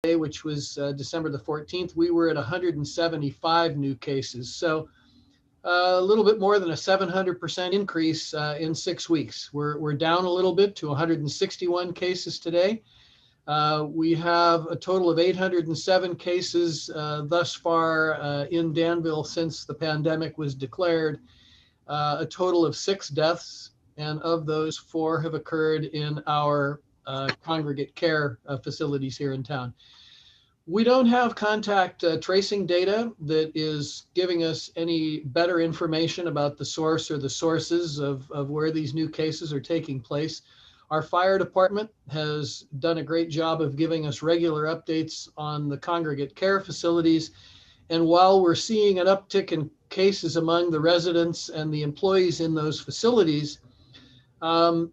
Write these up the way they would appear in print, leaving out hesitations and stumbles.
which was December the 14th, we were at 175 new cases. So a little bit more than a 700% increase in 6 weeks. We're down a little bit to 161 cases today. We have a total of 807 cases thus far in Danville since the pandemic was declared, a total of 6 deaths, and of those 4 have occurred in our congregate care facilities here in town. We don't have contact tracing data that is giving us any better information about the source or the sources of where these new cases are taking place. Our fire department has done a great job of giving us regular updates on the congregate care facilities. And while we're seeing an uptick in cases among the residents and the employees in those facilities,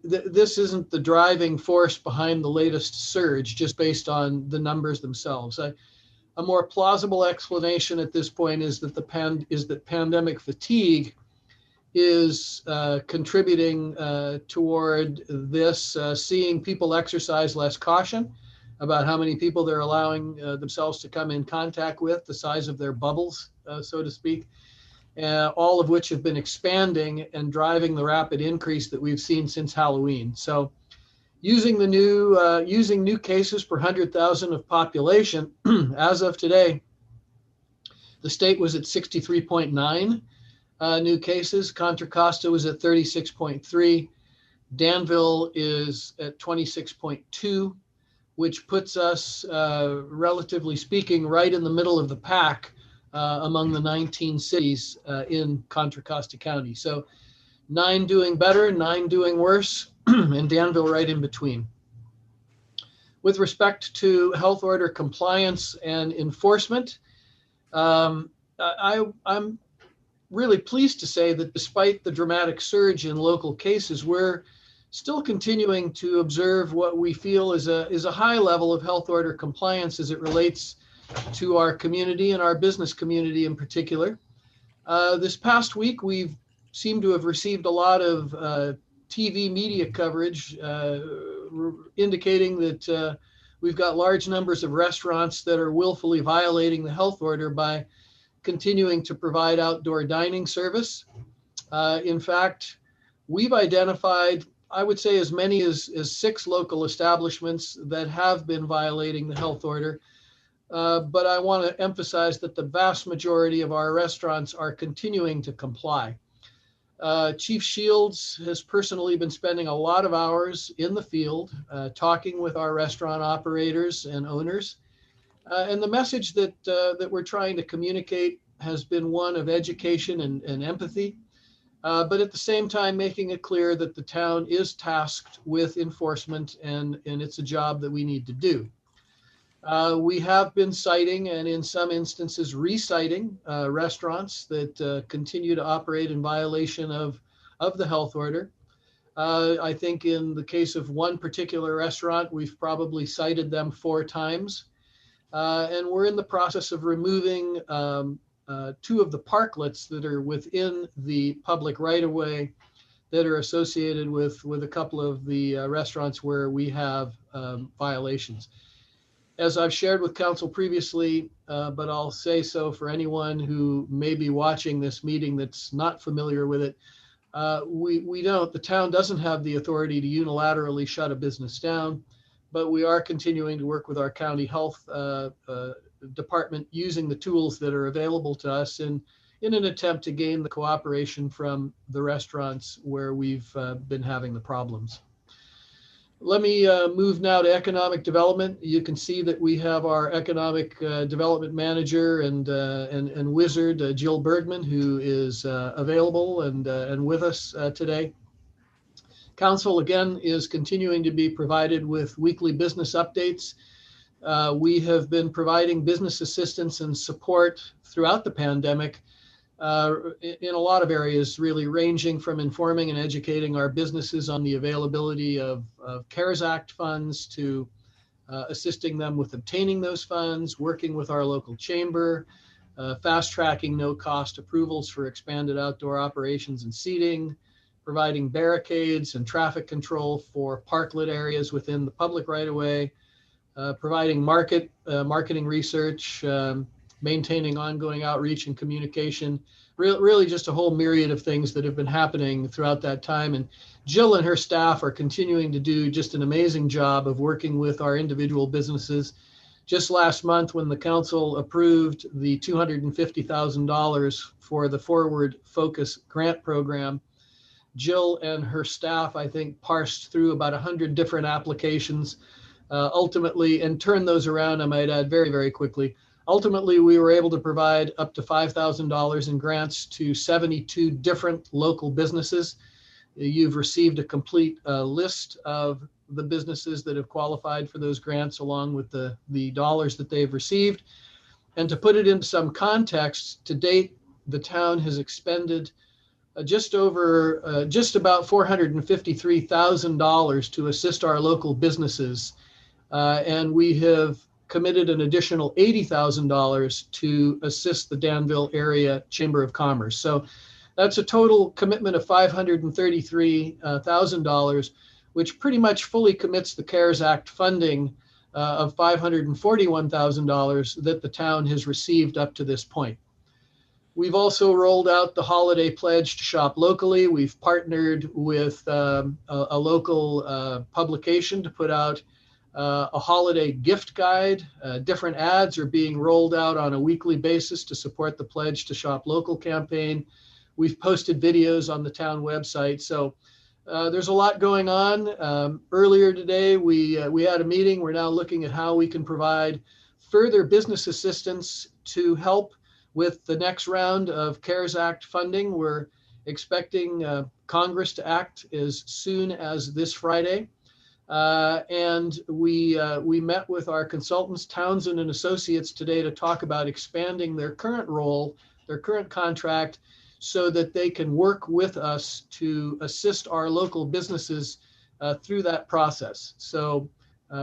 this isn't the driving force behind the latest surge, just based on the numbers themselves. A more plausible explanation at this point is that pandemic fatigue is contributing toward this, seeing people exercise less caution about how many people they're allowing themselves to come in contact with, the size of their bubbles, so to speak. All of which have been expanding and driving the rapid increase that we've seen since Halloween. So using new cases per 100,000 of population, as of today, the state was at 63.9 new cases. Contra Costa was at 36.3. Danville is at 26.2, which puts us, relatively speaking, right in the middle of the pack among the 19 cities in Contra Costa County. So 9 doing better, 9 doing worse, and Danville right in between. With respect to health order compliance and enforcement, I'm really pleased to say that despite the dramatic surge in local cases, we're still continuing to observe what we feel is a high level of health order compliance as it relates to our community and our business community in particular. This past week, we've seemed to have received a lot of TV media coverage indicating that we've got large numbers of restaurants that are willfully violating the health order by continuing to provide outdoor dining service. In fact, we've identified, I would say, as many as 6 local establishments that have been violating the health order. But I want to emphasize that the vast majority of our restaurants are continuing to comply. Chief Shields has personally been spending a lot of hours in the field, talking with our restaurant operators and owners. And the message that we're trying to communicate has been one of education and empathy, but at the same time making it clear that the town is tasked with enforcement and it's a job that we need to do. We have been citing and in some instances reciting restaurants that continue to operate in violation of the health order. I think in the case of one particular restaurant, we've probably cited them 4 times. And we're in the process of removing 2 of the parklets that are within the public right-of-way that are associated with a couple of the restaurants where we have violations. As I've shared with council previously, but I'll say so for anyone who may be watching this meeting that's not familiar with it, the town doesn't have the authority to unilaterally shut a business down, but we are continuing to work with our county health department using the tools that are available to us in an attempt to gain the cooperation from the restaurants where we've been having the problems. Let me move now to economic development. You can see that we have our economic development manager and wizard, Jill Bergman, who is available and with us today. Council, again, is continuing to be provided with weekly business updates. We have been providing business assistance and support throughout the pandemic in a lot of areas, really ranging from informing and educating our businesses on the availability of CARES Act funds to assisting them with obtaining those funds, working with our local chamber, fast tracking no-cost approvals for expanded outdoor operations and seating, providing barricades and traffic control for parklet areas within the public right-of-way, providing marketing research, maintaining ongoing outreach and communication, really just a whole myriad of things that have been happening throughout that time. And Jill and her staff are continuing to do just an amazing job of working with our individual businesses. Just last month, when the council approved the $250,000 for the Forward Focus grant program, Jill and her staff, I think, parsed through about 100 different applications, ultimately, and turned those around, I might add, very, very quickly. Ultimately, we were able to provide up to $5,000 in grants to 72 different local businesses. You've received a complete list of the businesses that have qualified for those grants, along with the dollars that they've received. And to put it in some context, to date, the town has expended just about $453,000 to assist our local businesses. And we have committed an additional $80,000 to assist the Danville Area Chamber of Commerce. So that's a total commitment of $533,000, which pretty much fully commits the CARES Act funding of $541,000 that the town has received up to this point. We've also rolled out the holiday pledge to shop locally. We've partnered with a local publication to put out a holiday gift guide. Different ads are being rolled out on a weekly basis to support the Pledge to Shop Local campaign. We've posted videos on the town website. So there's a lot going on. Earlier today, we had a meeting. We're now looking at how we can provide further business assistance to help with the next round of CARES Act funding. We're expecting Congress to act as soon as this Friday. And we met with our consultants, Townsend and Associates, today to talk about expanding their current role, their current contract, so that they can work with us to assist our local businesses through that process. So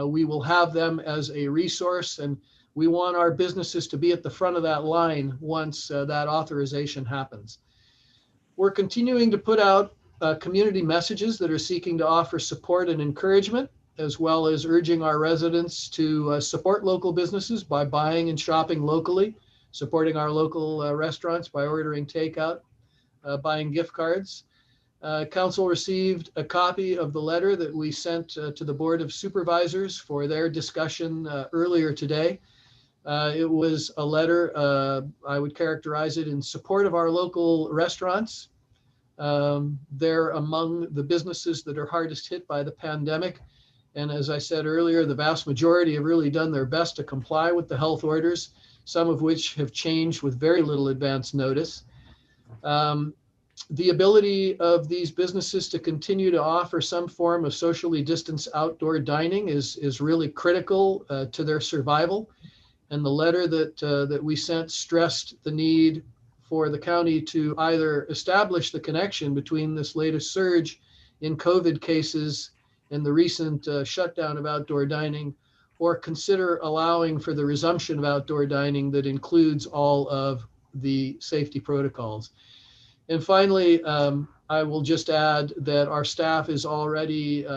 we will have them as a resource, and we want our businesses to be at the front of that line once that authorization happens. We're continuing to put out community messages that are seeking to offer support and encouragement, as well as urging our residents to support local businesses by buying and shopping locally, supporting our local restaurants by ordering takeout, buying gift cards. Council received a copy of the letter that we sent to the Board of Supervisors for their discussion earlier today. It was a letter, I would characterize it in support of our local restaurants. They're among the businesses that are hardest hit by the pandemic. And as I said earlier, the vast majority have really done their best to comply with the health orders, some of which have changed with very little advance notice. The ability of these businesses to continue to offer some form of socially distanced outdoor dining is really critical to their survival. And the letter that we sent stressed the need for the county to either establish the connection between this latest surge in COVID cases and the recent shutdown of outdoor dining, or consider allowing for the resumption of outdoor dining that includes all of the safety protocols. And finally, I will just add that our staff is already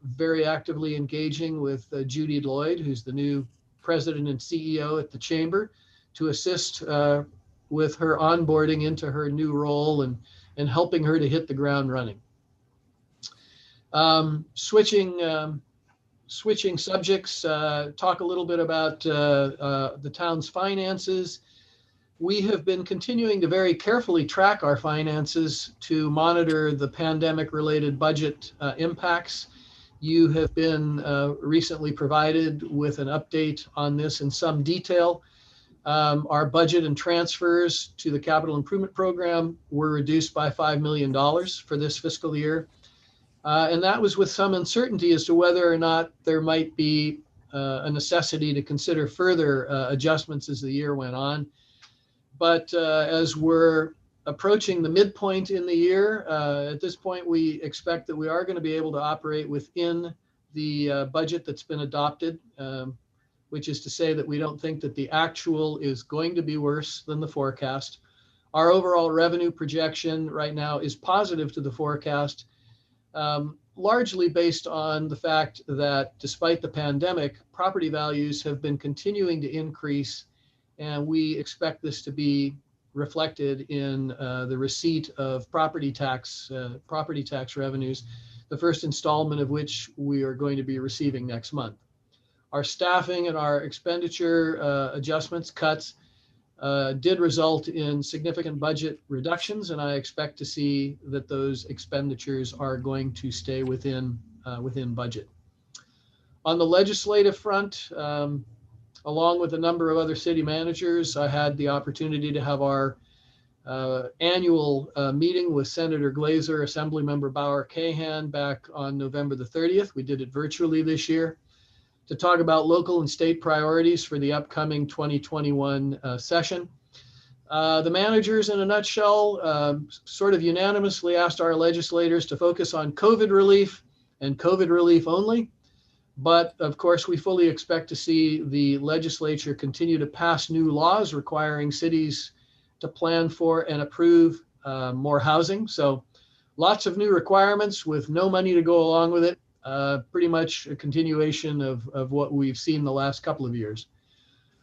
very actively engaging with Judy Lloyd, who's the new president and CEO at the Chamber, to assist with her onboarding into her new role and helping her to hit the ground running. Switching subjects, talk a little bit about the town's finances. We have been continuing to very carefully track our finances to monitor the pandemic-related budget impacts. You have been recently provided with an update on this in some detail. Our budget and transfers to the capital improvement program were reduced by $5 million for this fiscal year. And that was with some uncertainty as to whether or not there might be a necessity to consider further adjustments as the year went on. But as we're approaching the midpoint in the year, at this point, we expect that we are going to be able to operate within the budget that's been adopted, which is to say that we don't think that the actual is going to be worse than the forecast. Our overall revenue projection right now is positive to the forecast, largely based on the fact that despite the pandemic, property values have been continuing to increase, and we expect this to be reflected in the receipt of property tax revenues, the first installment of which we are going to be receiving next month. Our staffing and our expenditure adjustments, cuts, did result in significant budget reductions, and I expect to see that those expenditures are going to stay within budget. On the legislative front, along with a number of other city managers, I had the opportunity to have our annual meeting with Senator Glazer, Assemblymember Bauer-Cahan back on November the 30th. We did it virtually this year to talk about local and state priorities for the upcoming 2021 session. The managers, in a nutshell, sort of unanimously asked our legislators to focus on COVID relief and COVID relief only. But of course, we fully expect to see the legislature continue to pass new laws requiring cities to plan for and approve more housing. So lots of new requirements with no money to go along with it. Pretty much a continuation of what we've seen the last couple of years.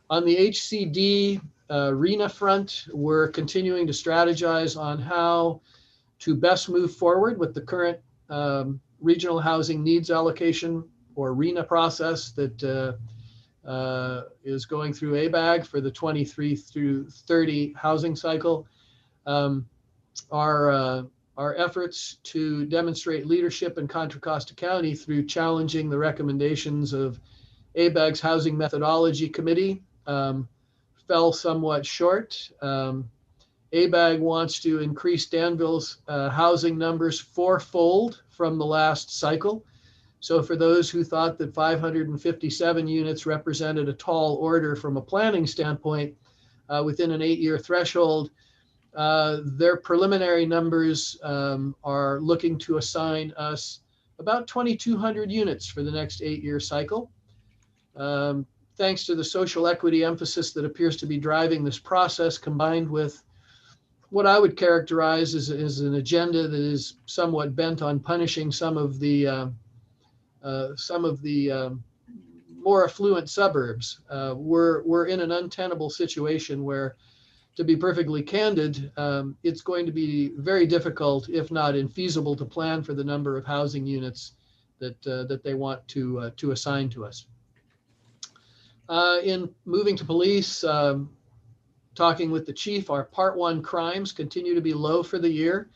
On the HCD RENA front, we're continuing to strategize on how to best move forward with the current regional housing needs allocation, or RENA, process that is going through ABAG for the 23 through 30 housing cycle. Our efforts to demonstrate leadership in Contra Costa County through challenging the recommendations of ABAG's Housing Methodology Committee fell somewhat short. ABAG wants to increase Danville's housing numbers fourfold from the last cycle. So for those who thought that 557 units represented a tall order from a planning standpoint within an 8-year threshold, their preliminary numbers are looking to assign us about 2,200 units for the next 8-year cycle. Thanks to the social equity emphasis that appears to be driving this process, combined with what I would characterize as an agenda that is somewhat bent on punishing some of the more affluent suburbs, we're in an untenable situation where, to be perfectly candid, it's going to be very difficult, if not infeasible, to plan for the number of housing units that they want to assign to us. In moving to police, talking with the chief, our Part 1 crimes continue to be low for the year,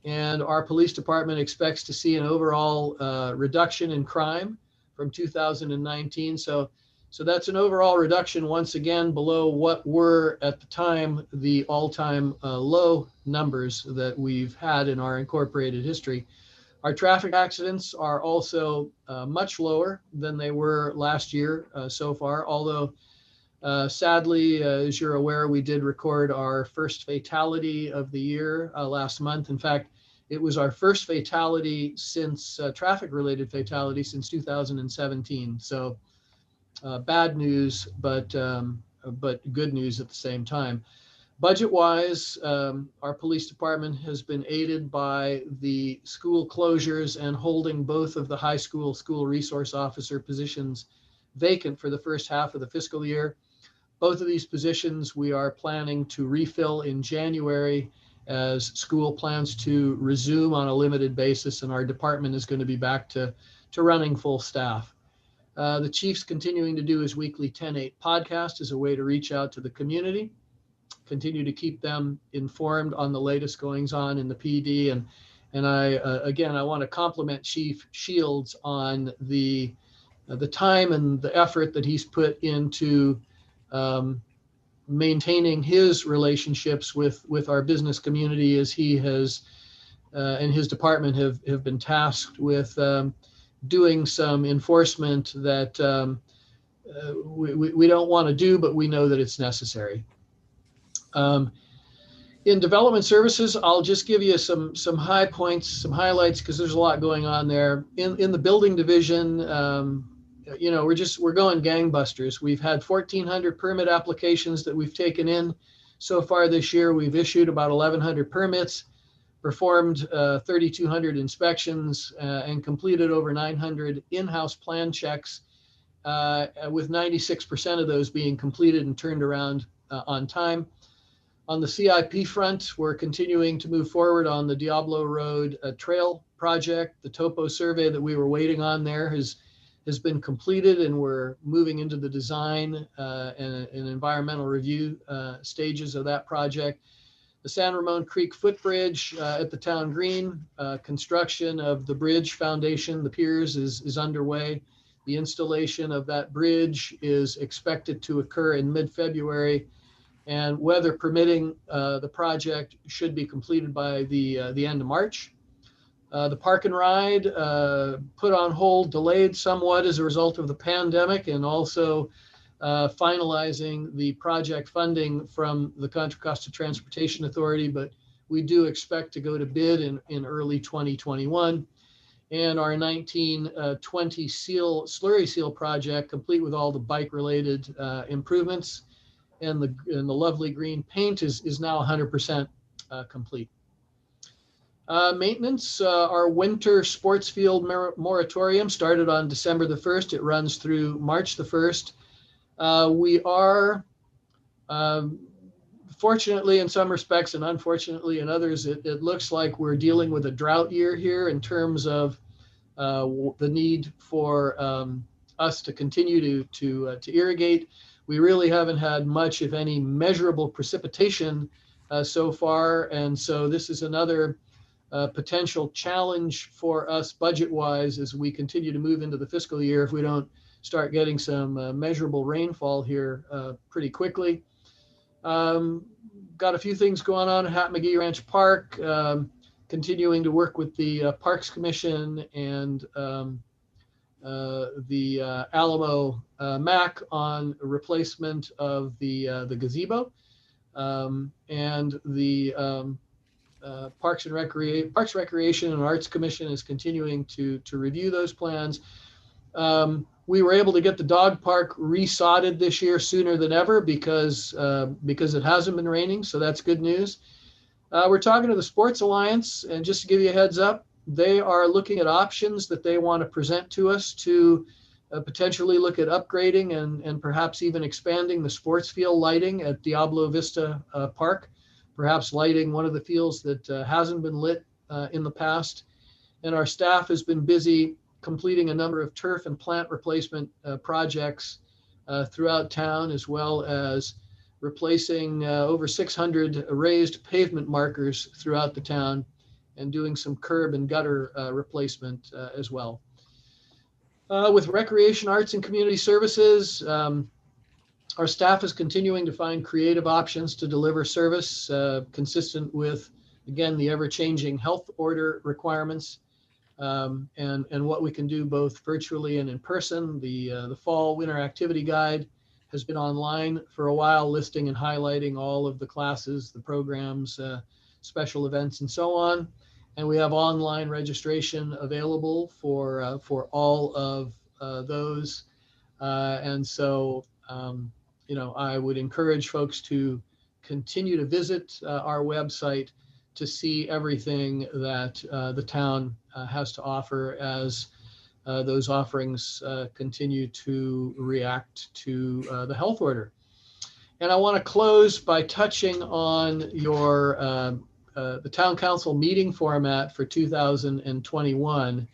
and our police department expects to see an overall reduction in crime from 2019. So that's an overall reduction, once again, below what were at the time the all-time low numbers that we've had in our incorporated history. Our traffic accidents are also much lower than they were last year so far, although sadly, as you're aware, we did record our first fatality of the year last month. In fact, it was our first fatality since traffic-related fatality since 2017. So bad news, but good news at the same time. Budget-wise, our police department has been aided by the school closures and holding both of the high school resource officer positions vacant for the first half of the fiscal year. Both of these positions we are planning to refill in January as school plans to resume on a limited basis, and our department is going to be back to running full staff. The chief's continuing to do his weekly 10/8 podcast as a way to reach out to the community, continue to keep them informed on the latest goings on in the PD. And I want to compliment Chief Shields on the time and the effort that he's put into maintaining his relationships with our business community, as he has and his department have been tasked with doing some enforcement that we don't want to do, but we know that it's necessary. In development services, I'll just give you some high points, some highlights, because there's a lot going on there. In the building division, we're going gangbusters. We've had 1,400 permit applications that we've taken in so far this year. We've issued about 1,100 permits. performed 3,200 inspections and completed over 900 in-house plan checks, with 96% of those being completed and turned around on time. On the CIP front, we're continuing to move forward on the Diablo Road trail project. The topo survey that we were waiting on there has been completed, and we're moving into the design and environmental review stages of that project. The San Ramon Creek footbridge at the town green, construction of the bridge foundation, the piers is underway. The installation of that bridge is expected to occur in mid-February, and weather permitting, the project should be completed by the end of March. The park and ride put on hold, delayed somewhat as a result of the pandemic, and also finalizing the project funding from the Contra Costa Transportation Authority, but we do expect to go to bid in early 2021. And our 1920 slurry seal project, complete with all the bike-related improvements, and the lovely green paint is now 100% complete. Maintenance, our winter sports field moratorium started on December the 1st. It runs through March the 1st. We are, fortunately in some respects and unfortunately in others, it looks like we're dealing with a drought year here in terms of the need for us to continue to irrigate. We really haven't had much, if any, measurable precipitation so far. And so this is another potential challenge for us budget-wise as we continue to move into the fiscal year if we don't start getting some measurable rainfall here pretty quickly. Got a few things going on at Hat McGee Ranch Park, continuing to work with the Parks Commission and the Alamo MAC on replacement of the gazebo, and the Parks Recreation and Arts Commission is continuing to review those plans. We were able to get the dog park resodded this year sooner than ever because it hasn't been raining, so that's good news. We're talking to the Sports Alliance, and just to give you a heads up, they are looking at options that they want to present to us to potentially look at upgrading and perhaps even expanding the sports field lighting at Diablo Vista Park, perhaps lighting one of the fields that hasn't been lit in the past. And our staff has been busy completing a number of turf and plant replacement projects throughout town, as well as replacing over 600 raised pavement markers throughout the town, and doing some curb and gutter replacement as well. With Recreation, Arts, and Community Services, our staff is continuing to find creative options to deliver service consistent with, again, the ever-changing health order requirements, and what we can do both virtually and in person. The fall winter activity guide has been online for a while, listing and highlighting all of the classes, the programs, special events, and so on. And we have online registration available for all of those. And so, I would encourage folks to continue to visit our website to see everything that the town has to offer as those offerings continue to react to the health order. And I want to close by touching on your the town council meeting format for 2021.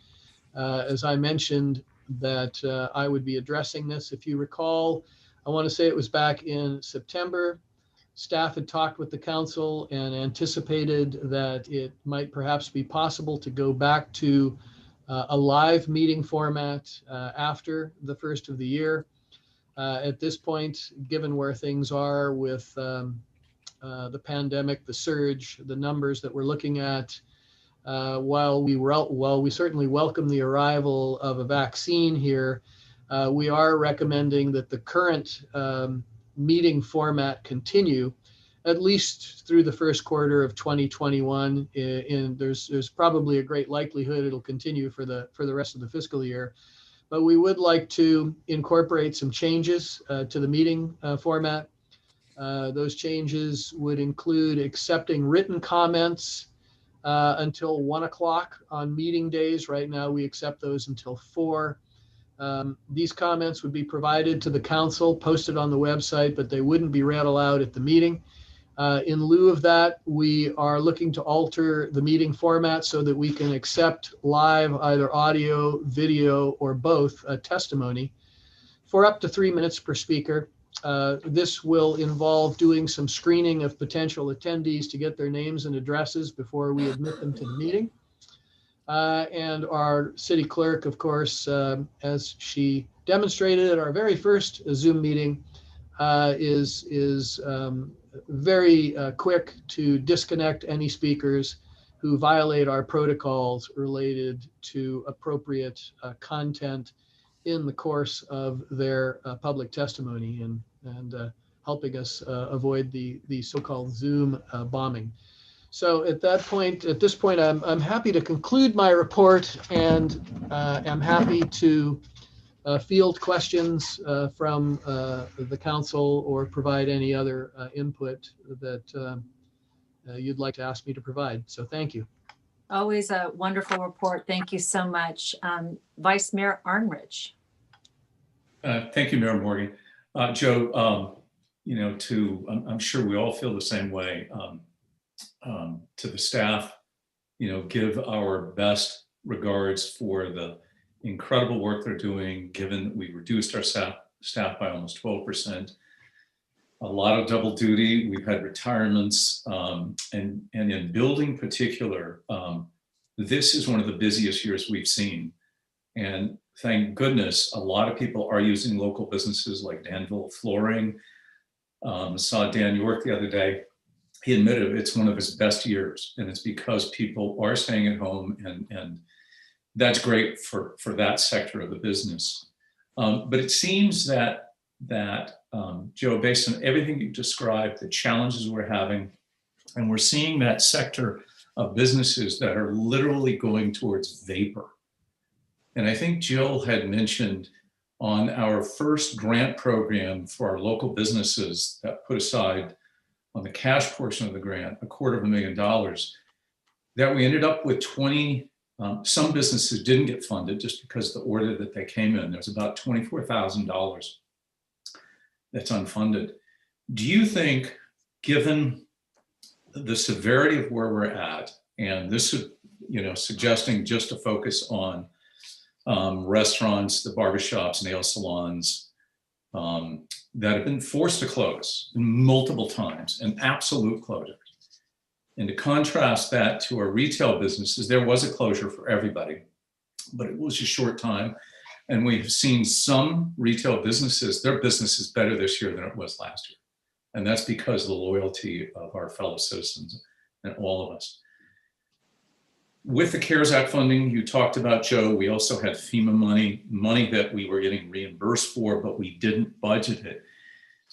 As I mentioned that I would be addressing this. If you recall, I want to say it was back in September. Staff had talked with the council and anticipated that it might perhaps be possible to go back to a live meeting format after the first of the year. At this point, given where things are with the pandemic, the surge, the numbers that we're looking at, while we certainly welcome the arrival of a vaccine here, we are recommending that the current meeting format continue at least through the first quarter of 2021. There's probably a great likelihood it'll continue for the rest of the fiscal year, but we would like to incorporate some changes to the meeting format. Those changes would include accepting written comments until 1 o'clock on meeting days. Right now, we accept those until 4. These comments would be provided to the council, posted on the website, but they wouldn't be read aloud at the meeting. In lieu of that, we are looking to alter the meeting format so that we can accept live, either audio, video, or both, testimony for up to 3 minutes per speaker. This will involve doing some screening of potential attendees to get their names and addresses before we admit them to the meeting. And our city clerk, of course, as she demonstrated at our very first Zoom meeting, is very quick to disconnect any speakers who violate our protocols related to appropriate content in the course of their public testimony, and helping us avoid the so-called Zoom bombing. So at this point, I'm happy to conclude my report, and I'm happy to field questions from the council or provide any other input that you'd like to ask me to provide. So thank you. Always a wonderful report. Thank you so much. Vice Mayor Arnrich. Thank you, Mayor Morgan. Joe, I'm sure we all feel the same way. To the staff, give our best regards for the incredible work they're doing, given that we reduced our staff by almost 12%. A lot of double duty. We've had retirements, and in building particular, this is one of the busiest years we've seen. And thank goodness, a lot of people are using local businesses like Danville Flooring. Saw Dan York the other day. He admitted it's one of his best years, and it's because people are staying at home, and that's great for that sector of the business. But it seems that Joe, based on everything you described, the challenges we're having, and we're seeing that sector of businesses that are literally going towards vapor. And I think Jill had mentioned on our first grant program for our local businesses that put aside on the cash portion of the grant, $250,000, that we ended up with 20, some businesses didn't get funded just because the order that they came in, there's about $24,000 that's unfunded. Do you think, given the severity of where we're at, and this is, suggesting just to focus on restaurants, the barbershops, nail salons, that have been forced to close multiple times, an absolute closure. And to contrast that to our retail businesses, there was a closure for everybody, but it was a short time. And we've seen some retail businesses, their business is better this year than it was last year. And that's because of the loyalty of our fellow citizens and all of us. With the CARES Act funding you talked about, Joe, we also had FEMA money that we were getting reimbursed for, but we didn't budget it.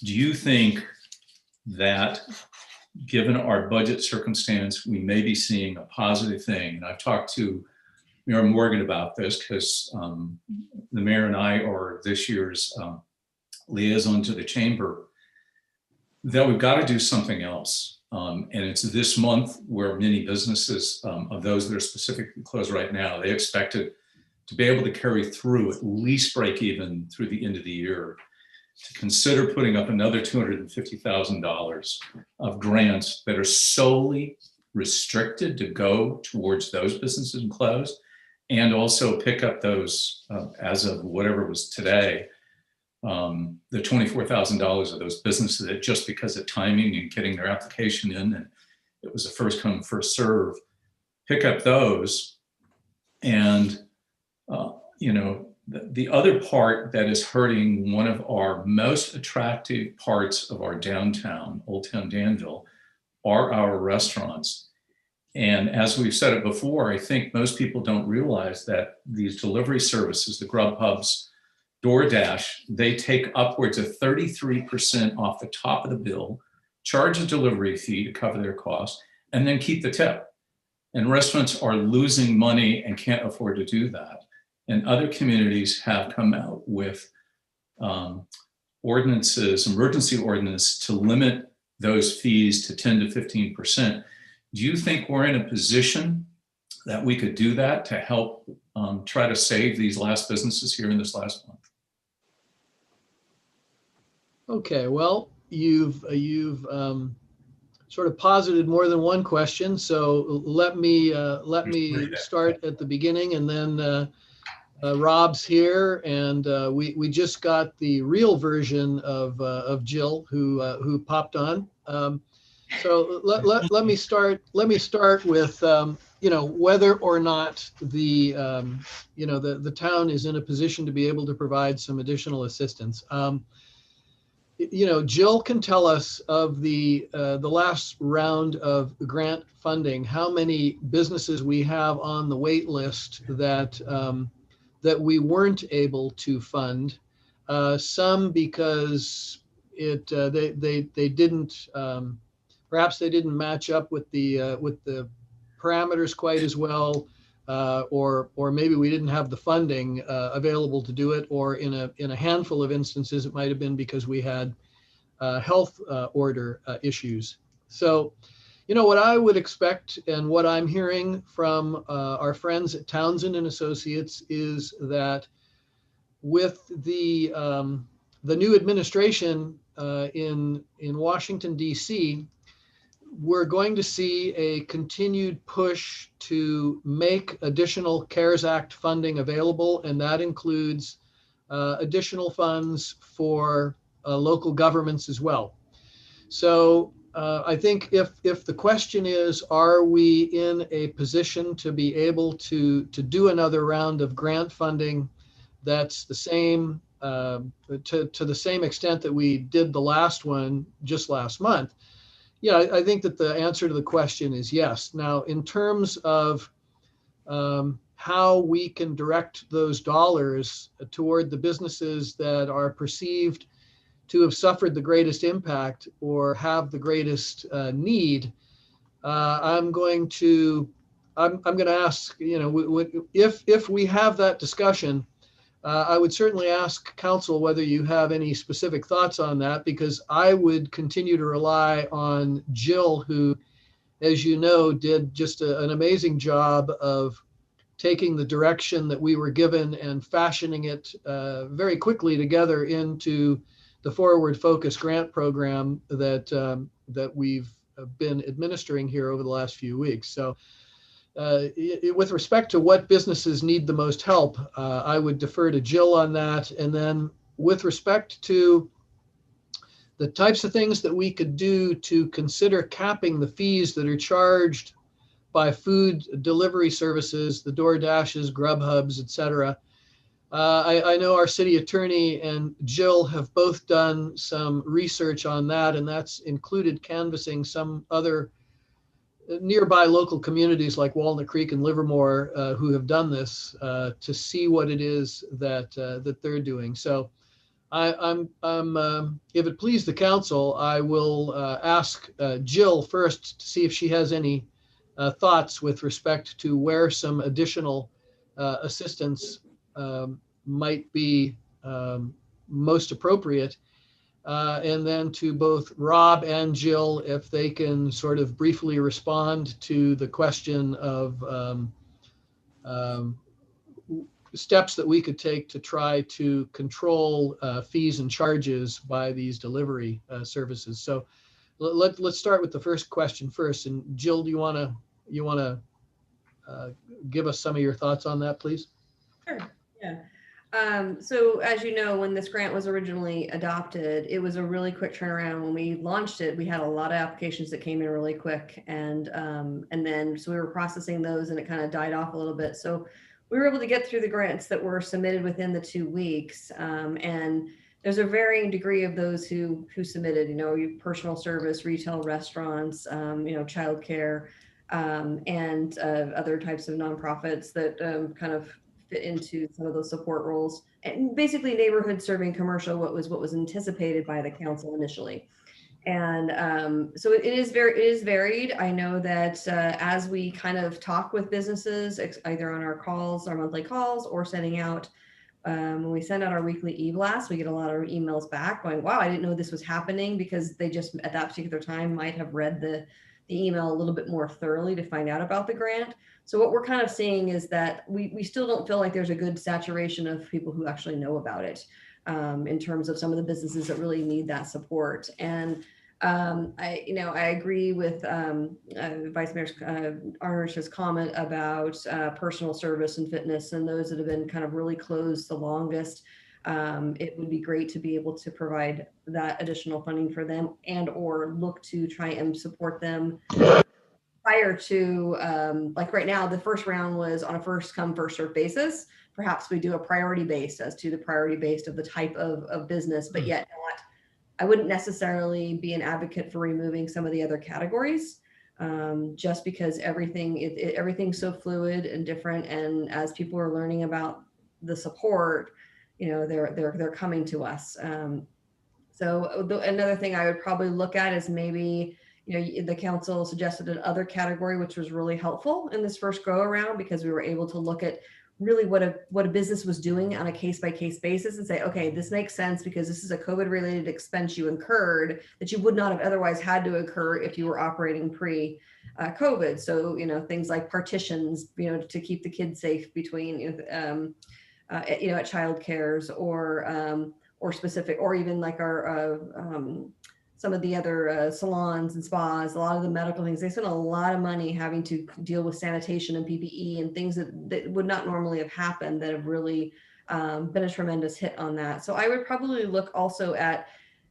Do you think that, given our budget circumstance, we may be seeing a positive thing? And I've talked to Mayor Morgan about this because the mayor and I are this year's liaison to the chamber, that we've got to do something else. And it's this month where many businesses, of those that are specifically closed right now, they expected to be able to carry through at least break even through the end of the year, to consider putting up another $250,000 of grants that are solely restricted to go towards those businesses and closed, and also pick up those, as of whatever was today, the $24,000 of those businesses that, just because of timing and getting their application in, and it was a first come, first serve, pick up those. And, the other part that is hurting one of our most attractive parts of our downtown, Old Town Danville, are our restaurants. And as we've said it before, I think most people don't realize that these delivery services, the Grubhubs, DoorDash, they take upwards of 33% off the top of the bill, charge a delivery fee to cover their costs, and then keep the tip. And restaurants are losing money and can't afford to do that. And other communities have come out with ordinances, emergency ordinance, to limit those fees to 10 to 15%. Do you think we're in a position that we could do that to help try to save these last businesses here in this last month? Okay, well, you've sort of posited more than one question, so let me start at the beginning, and then Rob's here, and we just got the real version of Jill who popped on. So let me start with whether or not the town is in a position to be able to provide some additional assistance. Jill can tell us of the last round of grant funding, how many businesses we have on the wait list that we weren't able to fund. Some because they didn't perhaps they didn't match up with the parameters quite as well, or maybe we didn't have the funding available to do it, or in a handful of instances it might have been because we had health order issues. So, what I would expect and what I'm hearing from our friends at Townsend and Associates is that with the new administration in Washington, D.C., we're going to see a continued push to make additional CARES Act funding available, and that includes additional funds for local governments as well. So I think if the question is, are we in a position to be able to do another round of grant funding that's the same to the same extent that we did the last one just last month? Yeah, I think that the answer to the question is yes. Now, in terms of how we can direct those dollars toward the businesses that are perceived to have suffered the greatest impact or have the greatest need, I'm going to ask, if we have that discussion, I would certainly ask council whether you have any specific thoughts on that, because I would continue to rely on Jill, who, as you know, did just an amazing job of taking the direction that we were given and fashioning it very quickly together into the Forward Focus grant program that we've been administering here over the last few weeks. So with respect to what businesses need the most help, I would defer to Jill on that. And then with respect to the types of things that we could do to consider capping the fees that are charged by food delivery services, the DoorDashes, Grubhubs, et cetera. I know our city attorney and Jill have both done some research on that, and that's included canvassing some other nearby local communities like Walnut Creek and Livermore who have done this to see what it is that they're doing. So I'm if it please the council, I will ask Jill first to see if she has any thoughts with respect to where some additional assistance might be most appropriate. And then to both Rob and Jill, if they can sort of briefly respond to the question of steps that we could take to try to control fees and charges by these delivery services. So let's start with the first question first. And Jill, do you want to give us some of your thoughts on that, please? Sure. Yeah. So as you know, when this grant was originally adopted, it was a really quick turnaround. When we launched it, we had a lot of applications that came in really quick, and then so we were processing those, and it kind of died off a little bit. So we were able to get through the grants that were submitted within the 2 weeks, and there's a varying degree of those who submitted. Personal service, retail, restaurants, childcare, and other types of nonprofits that kind of fit into some of those support roles, and basically neighborhood serving commercial, what was anticipated by the council initially. And so it is varied. I know that as we kind of talk with businesses, either on our calls, our monthly calls, or sending out, when we send out our weekly e-blast, we get a lot of emails back going, wow, I didn't know this was happening, because they just at that particular time might have read the the email a little bit more thoroughly to find out about the grant. So what we're kind of seeing is that we still don't feel like there's a good saturation of people who actually know about it, in terms of some of the businesses that really need that support. And I agree with Vice Mayor Arner's comment about personal service and fitness, and those that have been kind of really closed the longest. It would be great to be able to provide that additional funding for them, and or look to try and support them prior to, like right now, the first round was on a first come, first served basis. Perhaps we do a priority based as to the priority based of the type of business, but yet not. I wouldn't necessarily be an advocate for removing some of the other categories, just because everything's so fluid and different. And as people are learning about the support, they're coming to us. Another thing I would probably look at is maybe, the council suggested another category, which was really helpful in this first go around, because we were able to look at really what a business was doing on a case-by-case basis and say, okay, this makes sense because this is a COVID-related expense you incurred that you would not have otherwise had to incur if you were operating pre-COVID. So, things like partitions, to keep the kids safe between, at child cares, or specific, or even like our some of the other salons and spas, a lot of the medical things, they spend a lot of money having to deal with sanitation and PPE and things that would not normally have happened, that have really been a tremendous hit on that. So I would probably look also at,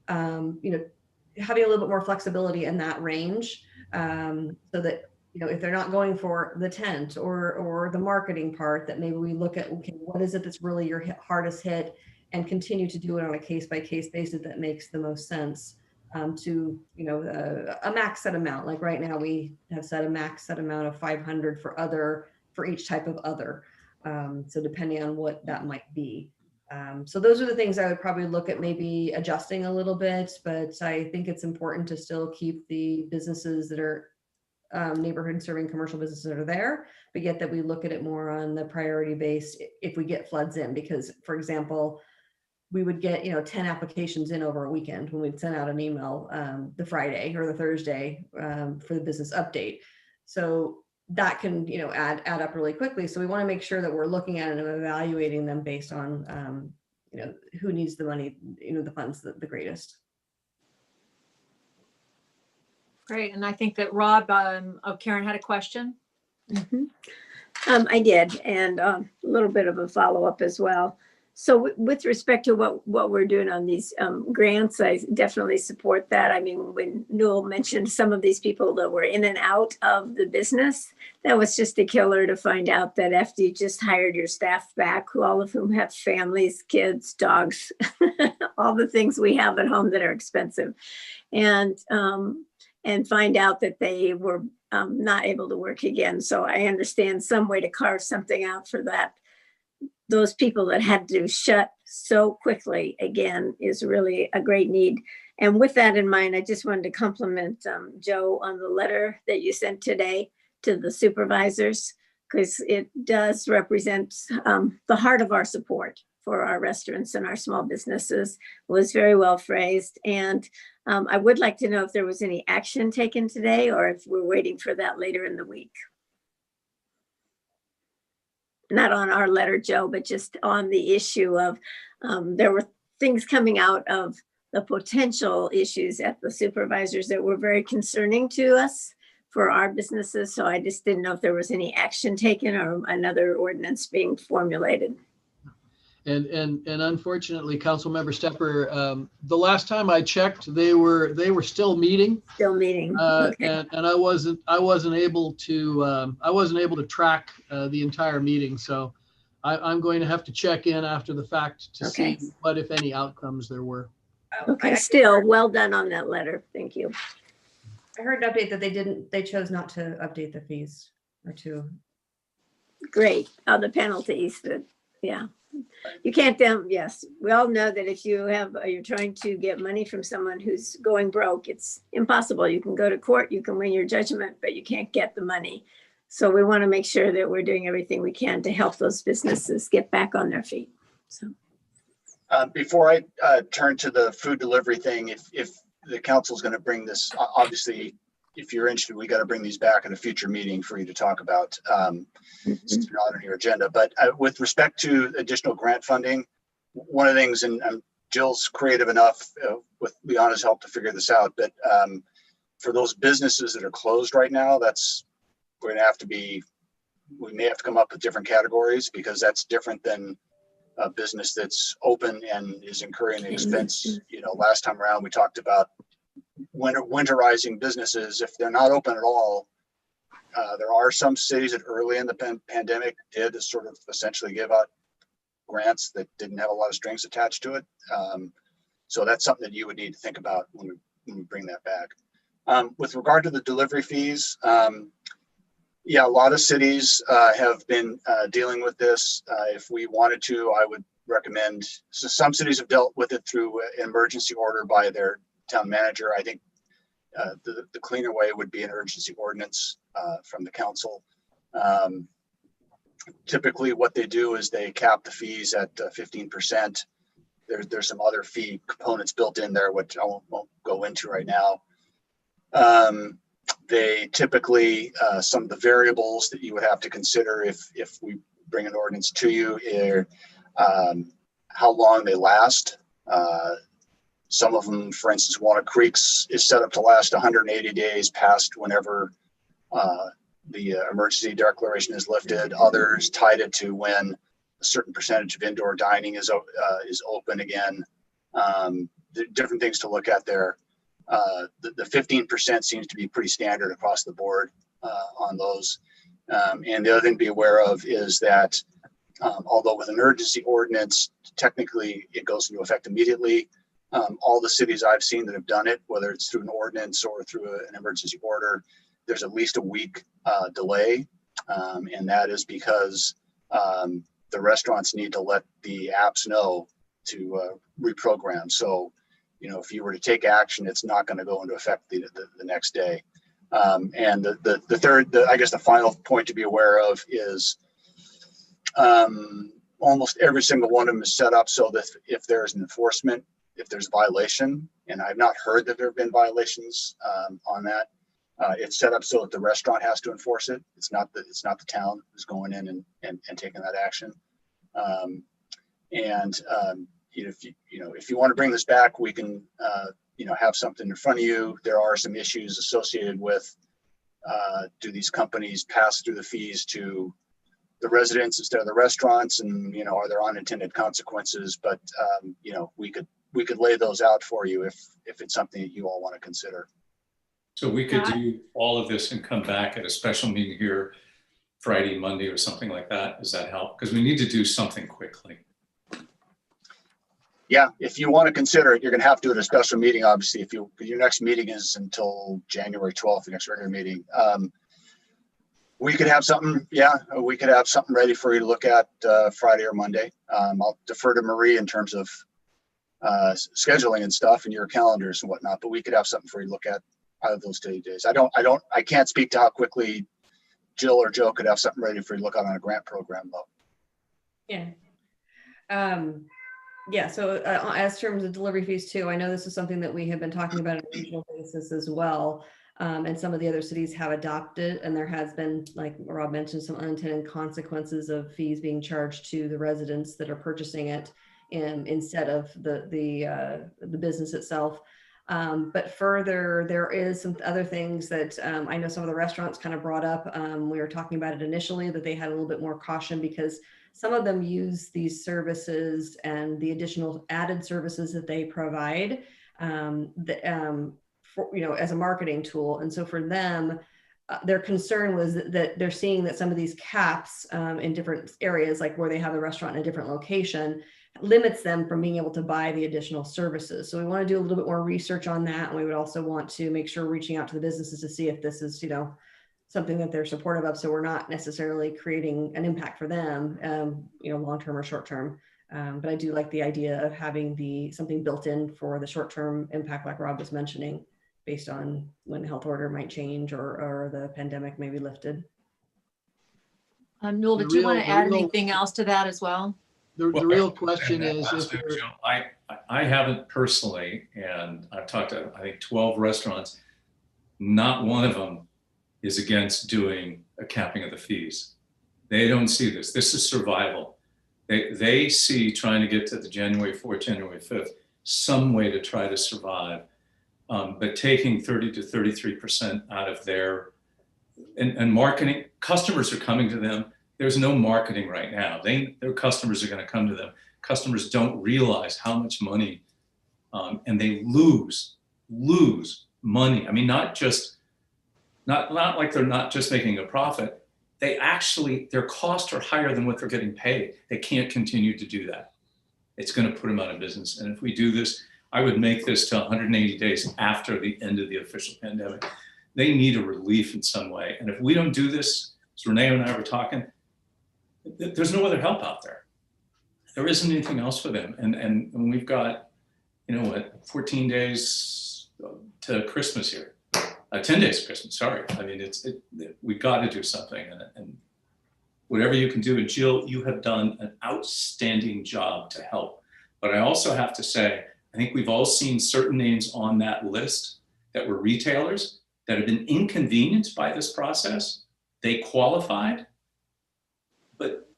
having a little bit more flexibility in that range, so that, if they're not going for the tent or the marketing part, that maybe we look at, okay, what is it that's really your hardest hit, and continue to do it on a case-by-case basis that makes the most sense. To a max set amount. Like right now we have set a max set amount of 500 for each type of other. So depending on what that might be. So those are the things I would probably look at maybe adjusting a little bit, but I think it's important to still keep the businesses that are neighborhood serving commercial businesses that are there, but yet that we look at it more on the priority base if we get floods in. Because, for example, we would get 10 applications in over a weekend when we'd send out an email the Friday or the Thursday for the business update. So that can add up really quickly. So we want to make sure that we're looking at it and evaluating them based on who needs the money, the funds the greatest. Great. And I think that Rob, Karen had a question. Mm-hmm. I did, and a little bit of a follow-up as well. So with respect to what we're doing on these grants, I definitely support that. I mean, when Newell mentioned some of these people that were in and out of the business, that was just a killer to find out that after you just hired your staff back, all of whom have families, kids, dogs, all the things we have at home that are expensive, and find out that they were not able to work again. So I understand some way to carve something out for that. Those people that had to shut so quickly again is really a great need. And with that in mind, I just wanted to compliment Joe on the letter that you sent today to the supervisors, because it does represent the heart of our support for our restaurants and our small businesses. It was very well phrased. And I would like to know if there was any action taken today, or if we're waiting for that later in the week. Not on our letter, Joe, but just on the issue of there were things coming out of the potential issues at the supervisors that were very concerning to us for our businesses. So I just didn't know if there was any action taken or another ordinance being formulated. And unfortunately, Councilmember Stepper, the last time I checked, they were still meeting. Still meeting. Okay. And I wasn't able to track the entire meeting. So I'm going to have to check in after the fact to see what, if any, outcomes there were. Okay. Still, well done on that letter. Thank you. I heard an update that they chose not to update the fees or to. Great. The penalties yeah. You can't, yes, we all know that if you're trying to get money from someone who's going broke, it's impossible. You can go to court, you can win your judgment, but you can't get the money. So we want to make sure that we're doing everything we can to help those businesses get back on their feet. So before I turn to the food delivery thing, if the council is going to bring this, obviously if you're interested, we got to bring these back at a future meeting for you to talk about, since they're not on your agenda. But with respect to additional grant funding, one of the things, and Jill's creative enough with Liana's help to figure this out, but for those businesses that are closed right now, we're going to have to we may have to come up with different categories, because that's different than a business that's open and is incurring the expense. You know, last time around, we talked about winterizing businesses. If they're not open at all, there are some cities that early in the pandemic did sort of essentially give out grants that didn't have a lot of strings attached to it. So that's something that you would need to think about when we bring that back. With regard to the delivery fees, yeah, a lot of cities have been dealing with this. If we wanted to, I would recommend, so some cities have dealt with it through an emergency order by their town manager. I think the cleaner way would be an urgency ordinance from the council. Typically what they do is they cap the fees at 15%. There's some other fee components built in there, which I won't go into right now. They typically, some of the variables that you would have to consider if we bring an ordinance to you are how long they last. Some of them, for instance, Walnut Creek's is set up to last 180 days past whenever the emergency declaration is lifted. Others tied it to when a certain percentage of indoor dining is open again. Different things to look at there. The 15% seems to be pretty standard across the board on those. And the other thing to be aware of is that although with an urgency ordinance, technically it goes into effect immediately. All the cities I've seen that have done it, whether it's through an ordinance or through an emergency order, there's at least a week delay. And that is because the restaurants need to let the apps know to reprogram. So, you know, if you were to take action, it's not going to go into effect the next day. And the third, I guess the final point to be aware of is almost every single one of them is set up so that if there's an enforcement, if there's violation, and I've not heard that there have been violations on that, it's set up so that the restaurant has to enforce it. It's not the town who's going in and taking that action. If you want to bring this back, we can have something in front of you. There are some issues associated with do these companies pass through the fees to the residents instead of the restaurants, and are there unintended consequences? But we could lay those out for you if it's something that you all want to consider. So we could do all of this and come back at a special meeting here Friday, Monday, or something like that. Does that help? Because we need to do something quickly. Yeah, if you want to consider it, you're going to have to do it at a special meeting, obviously. If your next meeting is until January 12th, the next regular meeting, we could have something. Yeah, we could have something ready for you to look at Friday or Monday. I'll defer to Marie in terms of scheduling and stuff and your calendars and whatnot, but we could have something for you to look at out of those 2 days. I can't speak to how quickly Jill or Joe could have something ready for you to look at on a grant program though. Yeah. Yeah, so as terms of delivery fees too, I know this is something that we have been talking about on a regional basis as well. And some of the other cities have adopted, and there has been, like Rob mentioned, some unintended consequences of fees being charged to the residents that are purchasing it instead of the business itself. But further, there is some other things that I know some of the restaurants kind of brought up. We were talking about it initially, that they had a little bit more caution because some of them use these services and the additional added services that they provide as a marketing tool. And so for them, their concern was that they're seeing that some of these caps in different areas, like where they have a restaurant in a different location, limits them from being able to buy the additional services. So we want to do a little bit more research on that. And we would also want to make sure we're reaching out to the businesses to see if this is, something that they're supportive of. So we're not necessarily creating an impact for them, long-term or short-term. But I do like the idea of having something built in for the short-term impact, like Rob was mentioning, based on when the health order might change or the pandemic may be lifted. Newell, did you want to add anything else to that as well? The real question is if I haven't personally, and I've talked to, I think, 12 restaurants. not one of them is against doing a capping of the fees. They don't see this. This is survival. They see trying to get to the January 4th, January 5th, some way to try to survive. But taking 30 to 33% out of their, and marketing, customers are coming to them. There's no marketing right now. Their customers are going to come to them. Customers don't realize how much money, and they lose money. I mean, not like they're not just making a profit. They actually, their costs are higher than what they're getting paid. They can't continue to do that. It's going to put them out of business. And if we do this, I would make this to 180 days after the end of the official pandemic. They need a relief in some way. And if we don't do this, as Renee and I were talking, there's no other help out there. There isn't anything else for them. And we've got, 14 days to Christmas here. 10 days to Christmas, sorry. I mean, we've got to do something. And whatever you can do. And Jill, you have done an outstanding job to help. But I also have to say, I think we've all seen certain names on that list that were retailers that have been inconvenienced by this process. They qualified, but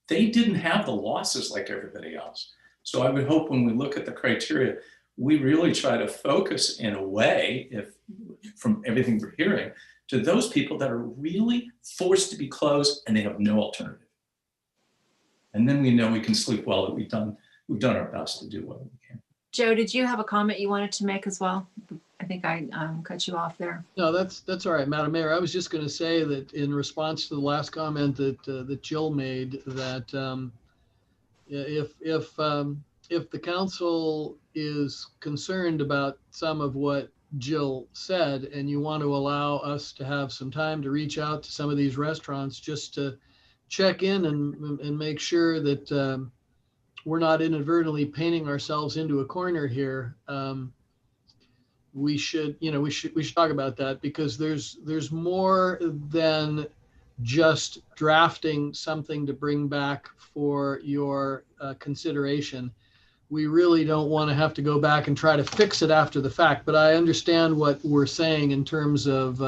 they didn't have the losses like everybody else. So I would hope when we look at the criteria, we really try to focus in a way, if from everything we're hearing, to those people that are really forced to be closed and they have no alternative. And then we know we can sleep well, that we've done our best to do what we can. Joe, did you have a comment you wanted to make as well? I think I cut you off there. No, that's all right, Madam Mayor. I was just going to say that in response to the last comment that Jill made, that if the council is concerned about some of what Jill said, and you want to allow us to have some time to reach out to some of these restaurants just to check in and make sure that we're not inadvertently painting ourselves into a corner here, we should talk about that, because there's more than just drafting something to bring back for your consideration. We really don't want to have to go back and try to fix it after the fact, but I understand what we're saying in terms of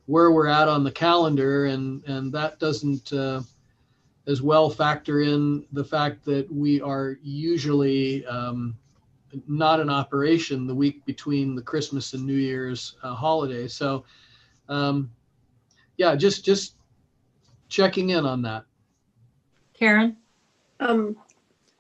where we're at on the calendar, and that doesn't as well factor in the fact that we are usually not in operation the week between the Christmas and New Year's holiday. So yeah, just checking in on that. Karen?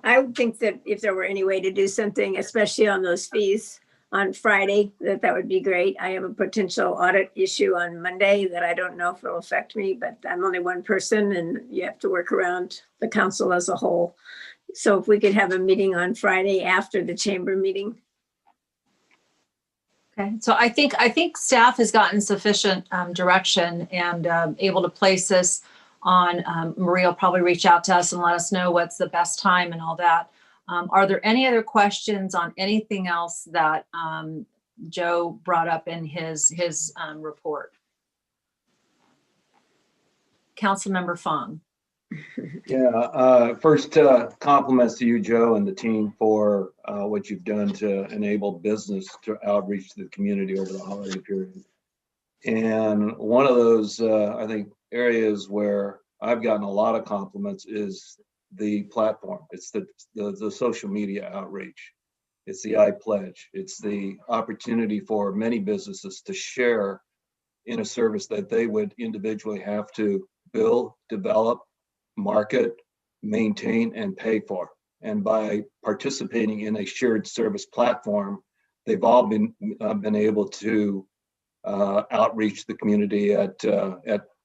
I would think that if there were any way to do something, especially on those fees on Friday, that would be great. I have a potential audit issue on Monday that I don't know if it'll affect me, but I'm only one person and you have to work around the council as a whole. So if we could have a meeting on Friday after the chamber meeting. Okay, so I think staff has gotten sufficient direction and able to place this on. Maria will probably reach out to us and let us know what's the best time and all that. Are there any other questions on anything else that Joe brought up in his report? Councilmember Fong. Yeah, first compliments to you, Joe, and the team for what you've done to enable business to outreach to the community over the holiday period. And one of those, I think, areas where I've gotten a lot of compliments is the platform. It's the social media outreach. It's the iPledge. It's the opportunity for many businesses to share in a service that they would individually have to build, develop, market, maintain, and pay for. And by participating in a shared service platform, they've all been able to outreach the community at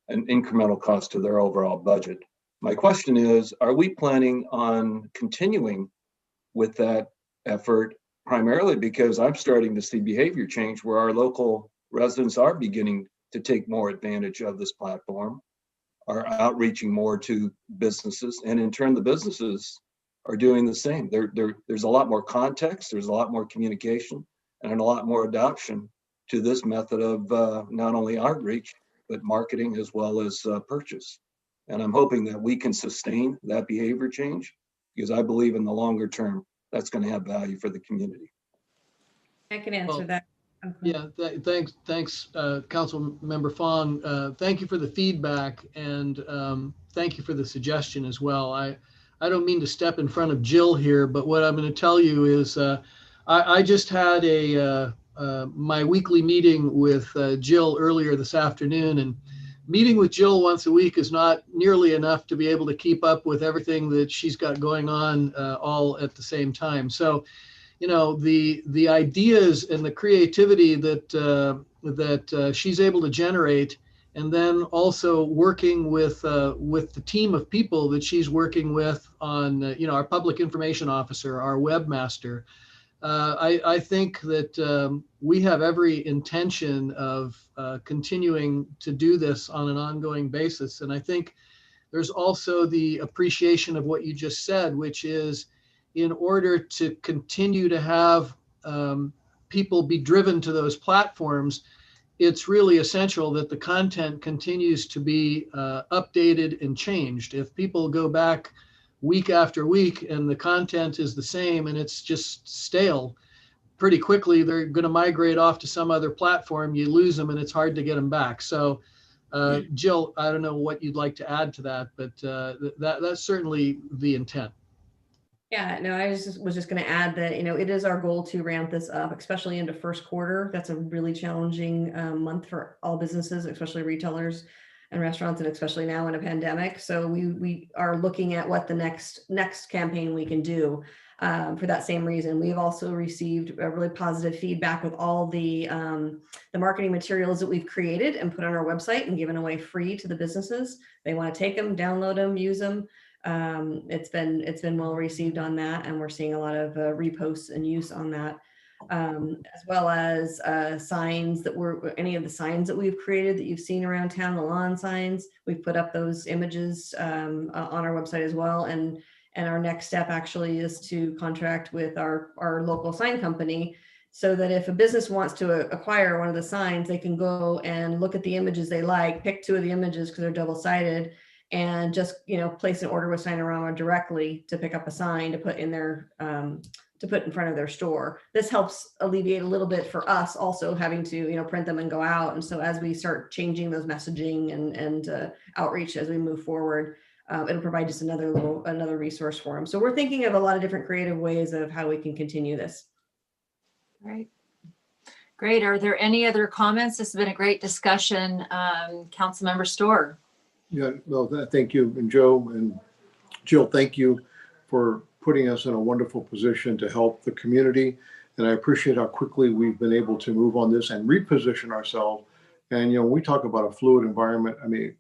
an incremental cost to their overall budget. My question is, are we planning on continuing with that effort, primarily because I'm starting to see behavior change where our local residents are beginning to take more advantage of this platform, are outreaching more to businesses, and in turn, the businesses are doing the same. There's a lot more context, there's a lot more communication, and a lot more adoption to this method of not only outreach, but marketing as well as purchase. And I'm hoping that we can sustain that behavior change, because I believe in the longer term, that's going to have value for the community. I can answer that. Okay. Yeah, thanks, Council Member Fong. Thank you for the feedback, and thank you for the suggestion as well. I don't mean to step in front of Jill here, but what I'm going to tell you is I just had my weekly meeting with Jill earlier this afternoon, and meeting with Jill once a week is not nearly enough to be able to keep up with everything that she's got going on all at the same time. So, you know, the ideas and the creativity that she's able to generate, and then also working with the team of people that she's working with on, you know, our public information officer, our webmaster. I think that we have every intention of continuing to do this on an ongoing basis. And I think there's also the appreciation of what you just said, which is in order to continue to have people be driven to those platforms, it's really essential that the content continues to be updated and changed. If people go back week after week and the content is the same and it's just stale, pretty quickly they're going to migrate off to some other platform. You lose them and it's hard to get them back. So Jill, I don't know what you'd like to add to that, but that's certainly the intent. Yeah, no, I was just going to add that, you know, it is our goal to ramp this up, especially into first quarter. That's a really challenging month for all businesses, especially retailers and restaurants, and especially now in a pandemic. So we are looking at what the next campaign we can do for that same reason. We've also received a really positive feedback with all the marketing materials that we've created and put on our website and given away free to the businesses. They want to take them, download them, use them. It's been well received on that, and we're seeing a lot of reposts and use on that, as well as signs that any of the signs that we've created that you've seen around town, the lawn signs. We've put up those images on our website as well, and our next step actually is to contract with our local sign company, so that if a business wants to acquire one of the signs, they can go and look at the images they like, pick 2 of the images because they're double-sided, and just, you know, place an order with Signorama directly to pick up a sign to put in their to put in front of their store. This helps alleviate a little bit for us also having to, you know, print them and go out. And so as we start changing those messaging and outreach as we move forward, it'll provide just another resource for them. So we're thinking of a lot of different creative ways of how we can continue this. Right. Great. Are there any other comments? This has been a great discussion. Councilmember Storr. Yeah, well, thank you. And Joe and Jill, thank you for putting us in a wonderful position to help the community. And I appreciate how quickly we've been able to move on this and reposition ourselves. And, you know, when we talk about a fluid environment, I mean,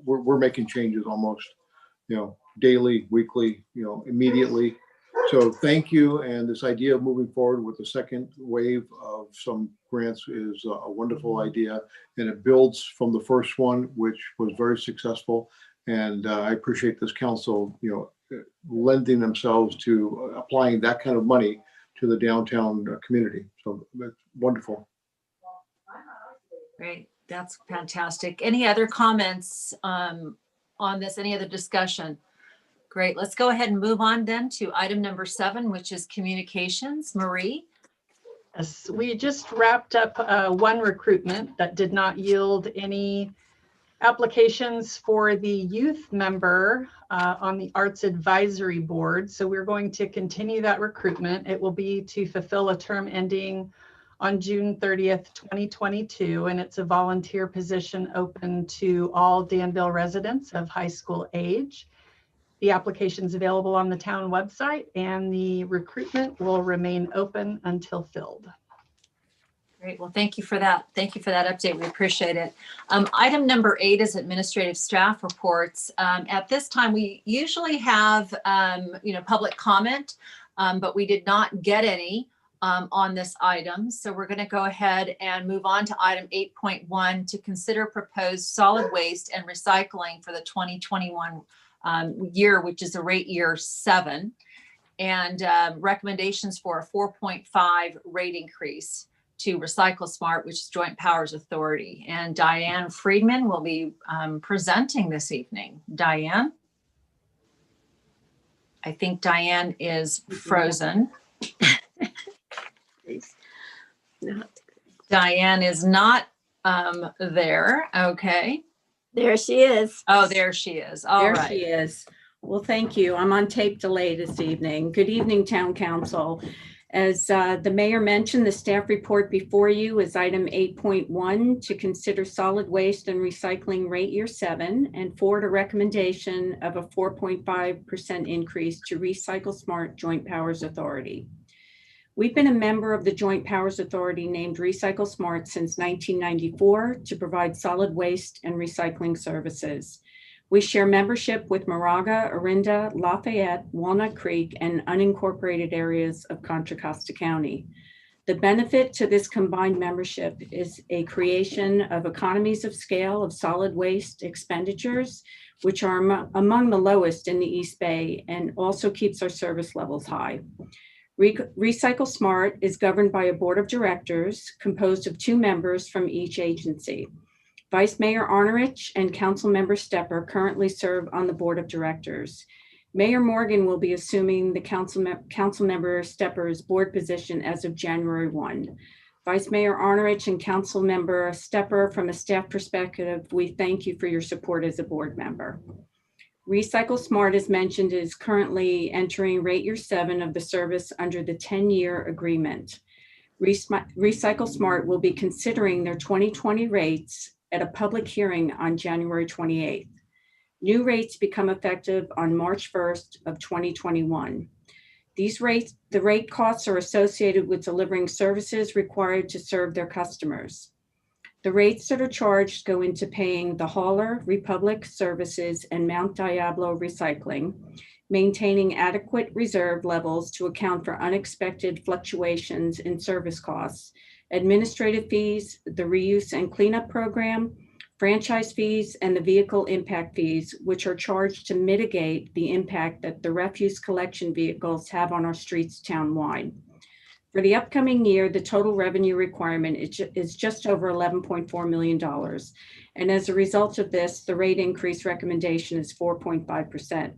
we're making changes almost, you know, daily, weekly, you know, immediately. So thank you. And this idea of moving forward with the second wave of some grants is a wonderful idea. And it builds from the first one, which was very successful. And I appreciate this council, you know, lending themselves to applying that kind of money to the downtown community. So that's wonderful. Great. That's fantastic. Any other comments on this? Any other discussion? Great. Let's go ahead and move on then to item number 7, which is communications. Marie? Yes, we just wrapped up one recruitment that did not yield any applications for the youth member on the Arts Advisory Board. So we're going to continue that recruitment. It will be to fulfill a term ending on June 30th, 2022, and it's a volunteer position open to all Danville residents of high school age. The application is available on the town website, and the recruitment will remain open until filled. Great. Well, thank you for that. Thank you for that update. We appreciate it. Item number 8 is administrative staff reports. At this time, we usually have, public comment, but we did not get any on this item. So we're going to go ahead and move on to item 8.1 to consider proposed solid waste and recycling for the 2021 year, which is the rate year 7, and recommendations for a 4.5 rate increase to Recycle Smart, which is Joint Powers Authority. And Diane Friedman will be presenting this evening. Diane? I think Diane is frozen. Diane is not there. Okay. There she is. Oh, there she is. All There right. she is. Well, thank you. I'm on tape delay this evening. Good evening, Town Council. As the mayor mentioned, the staff report before you is item 8.1 to consider solid waste and recycling rate year 7 and forward a recommendation of a 4.5% increase to Recycle Smart Joint Powers Authority. We've been a member of the Joint Powers Authority named Recycle Smart since 1994 to provide solid waste and recycling services. We share membership with Moraga, Orinda, Lafayette, Walnut Creek, and unincorporated areas of Contra Costa County. The benefit to this combined membership is a creation of economies of scale of solid waste expenditures, which are among the lowest in the East Bay and also keeps our service levels high. Recycle Smart is governed by a board of directors composed of 2 members from each agency. Vice Mayor Arnerich and Councilmember Stepper currently serve on the board of directors. Mayor Morgan will be assuming the Councilmember Stepper's board position as of January 1. Vice Mayor Arnerich and Councilmember Stepper, from a staff perspective, we thank you for your support as a board member. Recycle Smart, as mentioned, is currently entering rate year 7 of the service under the 10-year agreement. Recycle Smart will be considering their 2020 rates at a public hearing on January 28th. New rates become effective on March 1st of 2021. These rates, the rate costs are associated with delivering services required to serve their customers. The rates that are charged go into paying the hauler, Republic Services, and Mount Diablo Recycling, maintaining adequate reserve levels to account for unexpected fluctuations in service costs, administrative fees, the reuse and cleanup program, franchise fees, and the vehicle impact fees, which are charged to mitigate the impact that the refuse collection vehicles have on our streets townwide. For the upcoming year, the total revenue requirement is just over $11.4 million. And as a result of this, the rate increase recommendation is 4.5%.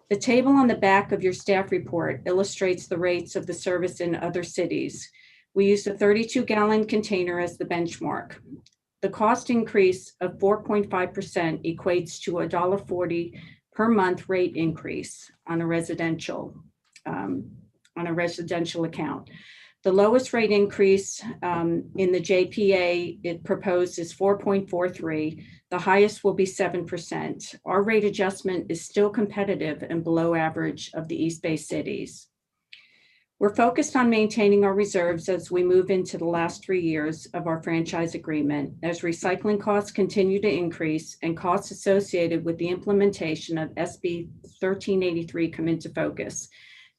The table on the back of your staff report illustrates the rates of the service in other cities. We use a 32-gallon container as the benchmark. The cost increase of 4.5% equates to $1.40 per month rate increase on a residential account. The lowest rate increase in the JPA it proposed is 4.43. The highest will be 7%. Our rate adjustment is still competitive and below average of the East Bay cities. We're focused on maintaining our reserves as we move into the last 3 years of our franchise agreement, as recycling costs continue to increase and costs associated with the implementation of SB 1383 come into focus.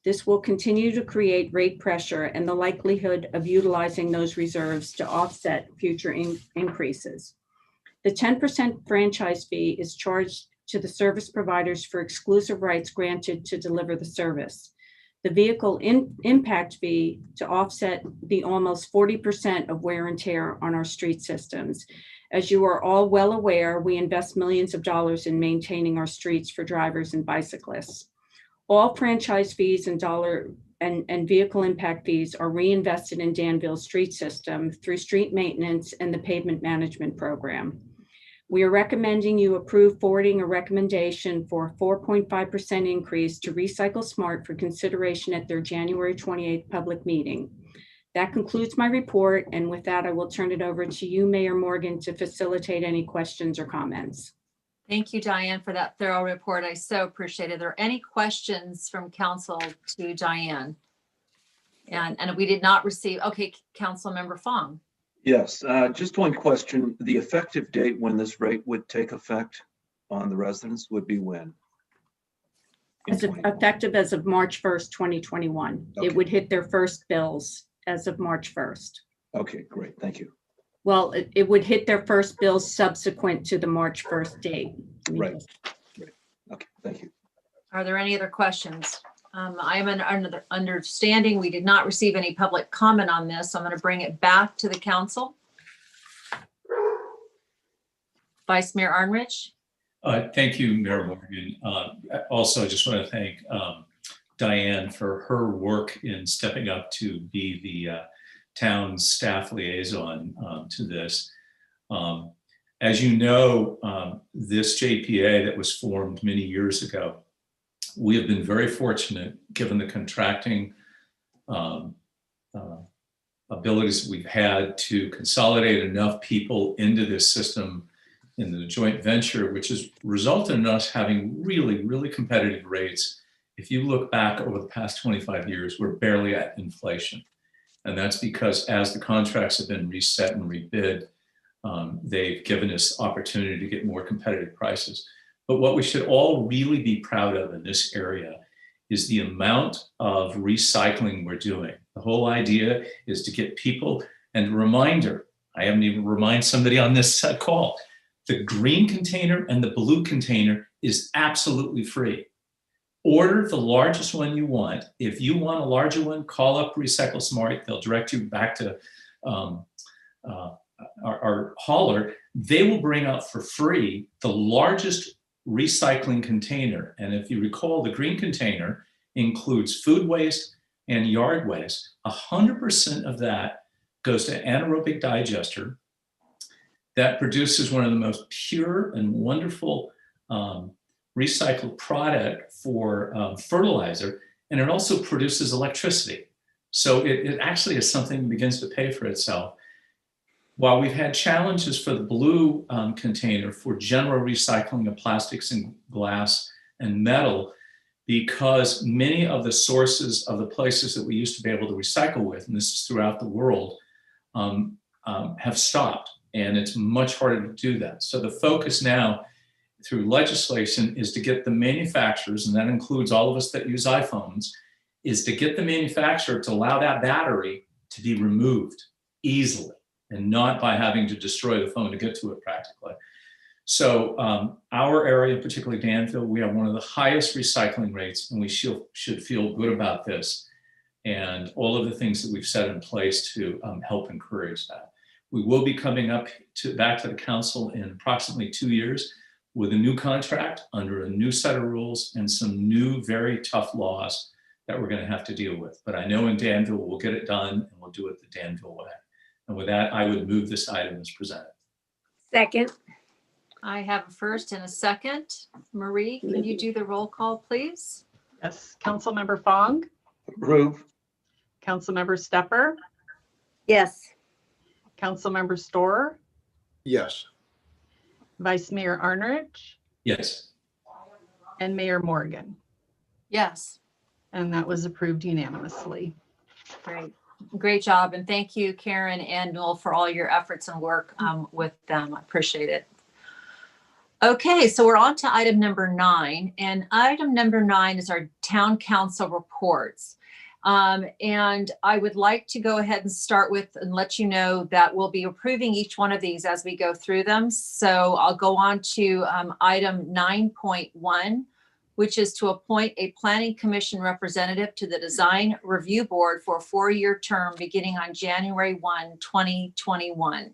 This will continue to create rate pressure and the likelihood of utilizing those reserves to offset future increases. The 10% franchise fee is charged to the service providers for exclusive rights granted to deliver the service. The vehicle impact fee to offset the almost 40% of wear and tear on our street systems. As you are all well aware, we invest millions of dollars in maintaining our streets for drivers and bicyclists. All franchise fees and vehicle impact fees are reinvested in Danville's street system through street maintenance and the pavement management program. We are recommending you approve forwarding a recommendation for a 4.5% increase to Recycle Smart for consideration at their January 28th public meeting. That concludes my report, and with that, I will turn it over to you, Mayor Morgan, to facilitate any questions or comments. Thank you, Diane, for that thorough report. I so appreciate it. Are there any questions from council to Diane? And we did not receive, okay, Councilmember Fong. Yes, just one question. The effective date when this rate would take effect on the residents would be when? Effective as of March 1st, 2021. Okay. It would hit their first bills as of March 1st. Okay, great. Thank you. Well, it would hit their first bills subsequent to the March 1st date. Right. Okay, thank you. Are there any other questions? I am under the understanding we did not receive any public comment on this, so I'm going to bring it back to the council. Vice Mayor Arnerich. Thank you, Mayor Morgan. Also, I just want to thank Diane for her work in stepping up to be town staff liaison to this. As you know, this JPA that was formed many years ago, we have been very fortunate, given the contracting abilities we've had, to consolidate enough people into this system in the joint venture, which has resulted in us having really, really competitive rates. If you look back over the past 25 years, we're barely at inflation. And that's because as the contracts have been reset and rebid, they've given us opportunity to get more competitive prices. But what we should all really be proud of in this area is the amount of recycling we're doing. The whole idea is to get people, and a reminder, I haven't even reminded somebody on this call, the green container and the blue container is absolutely free. Order the largest one you want. If you want a larger one, call up Recycle Smart. They'll direct you back to our hauler. They will bring out for free the largest recycling container. And if you recall, the green container includes food waste and yard waste. 100% of that goes to anaerobic digester that produces one of the most pure and wonderful recycled product for fertilizer, and it also produces electricity. So it actually is something that begins to pay for itself. While we've had challenges for the blue container for general recycling of plastics and glass and metal, because many of the sources of the places that we used to be able to recycle with, and this is throughout the world, have stopped, and it's much harder to do that. So the focus now through legislation is to get the manufacturers, and that includes all of us that use iPhones, is to get the manufacturer to allow that battery to be removed easily and not by having to destroy the phone to get to it practically. So our area, particularly Danville, we have one of the highest recycling rates, and we should feel good about this and all of the things that we've set in place to help encourage that. We will be coming up back to the council in approximately 2 years with a new contract under a new set of rules and some new very tough laws that we're going to have to deal with. But I know in Danville, we'll get it done, and we'll do it the Danville way. And with that, I would move this item as presented. Second. I have a first and a second. Marie, can you do the roll call, please? Yes, Councilmember Fong, Approve. Councilmember Stepper, Yes. Councilmember Storer, Yes. Vice Mayor Arnerich, Yes. and Mayor Morgan. Yes. And that was approved unanimously. Great. Great job. And thank you, Karen and Noel, for all your efforts and work with them. I appreciate it. Okay, so we're on to item number 9. And item number 9 is our town council reports. And I would like to go ahead and start with and let you know that we'll be approving each one of these as we go through them. So I'll go on to item 9.1, which is to appoint a planning commission representative to the design review board for a 4-year term beginning on January 1, 2021.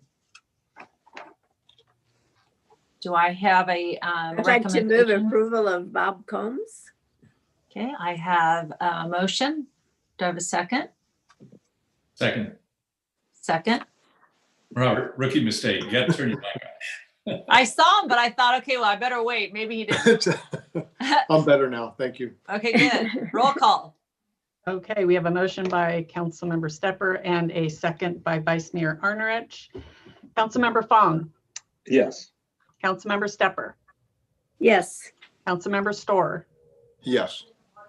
Do I have a I'd like to move recommendation? approval of Bob Combs. Okay, I have a motion. Do I have a second? Second. Second. Robert, rookie mistake. You got to turn your mic on. I saw him, but I thought, okay, well, I better wait. Maybe he didn't. I'm better now. Thank you. Okay, good. Roll call. Okay, we have a motion by Councilmember Stepper and a second by Vice Mayor Arnerich. Councilmember Fong, Yes. Councilmember Stepper, Yes. Councilmember Storer, Yes.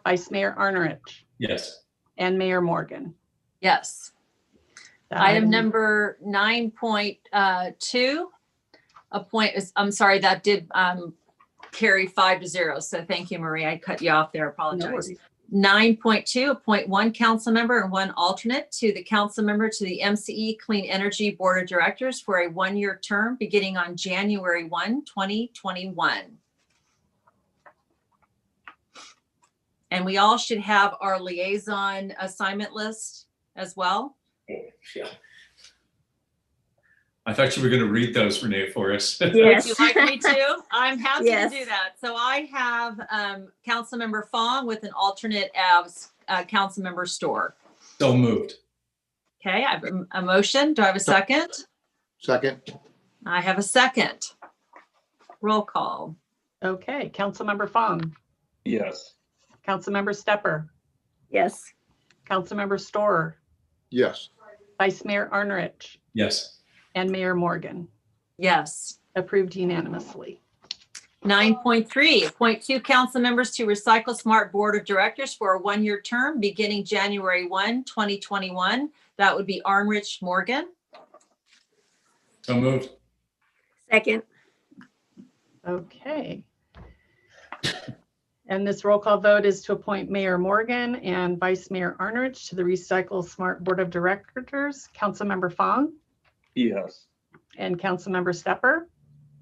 Vice Mayor Arnerich, Yes. and Mayor Morgan. Yes. That Item number 9.2, I'm sorry, that did carry 5-0. So thank you, Marie. I cut you off there. No Apologize. worries. 9.2, appoint 1 council member and 1 alternate to the council member to the MCE Clean Energy Board of Directors for a 1-year term beginning on January 1, 2021. And we all should have our liaison assignment list as well. Yeah. I thought you were going to read those, Renee, for us. Yes. Would you like me to? I'm happy Yes. to do that. So I have Councilmember Fong with an alternate as Councilmember Storer. So moved. Okay, I have a motion. Do I have a second? Second. I have a second. Roll call. Okay, Councilmember Fong, Yes. Councilmember Stepper, Yes. Councilmember Storer, Yes. Vice Mayor Arnerich, Yes. and Mayor Morgan. Yes. Approved unanimously. 9.3, appoint 2 council members to Recycle Smart Board of Directors for a 1-year term beginning January 1, 2021. That would be Arnrich Morgan. So moved. Second. Okay. And this roll call vote is to appoint Mayor Morgan and Vice Mayor Arnerich to the Recycle Smart Board of Directors. Councilmember Fong Yes. and Councilmember Stepper,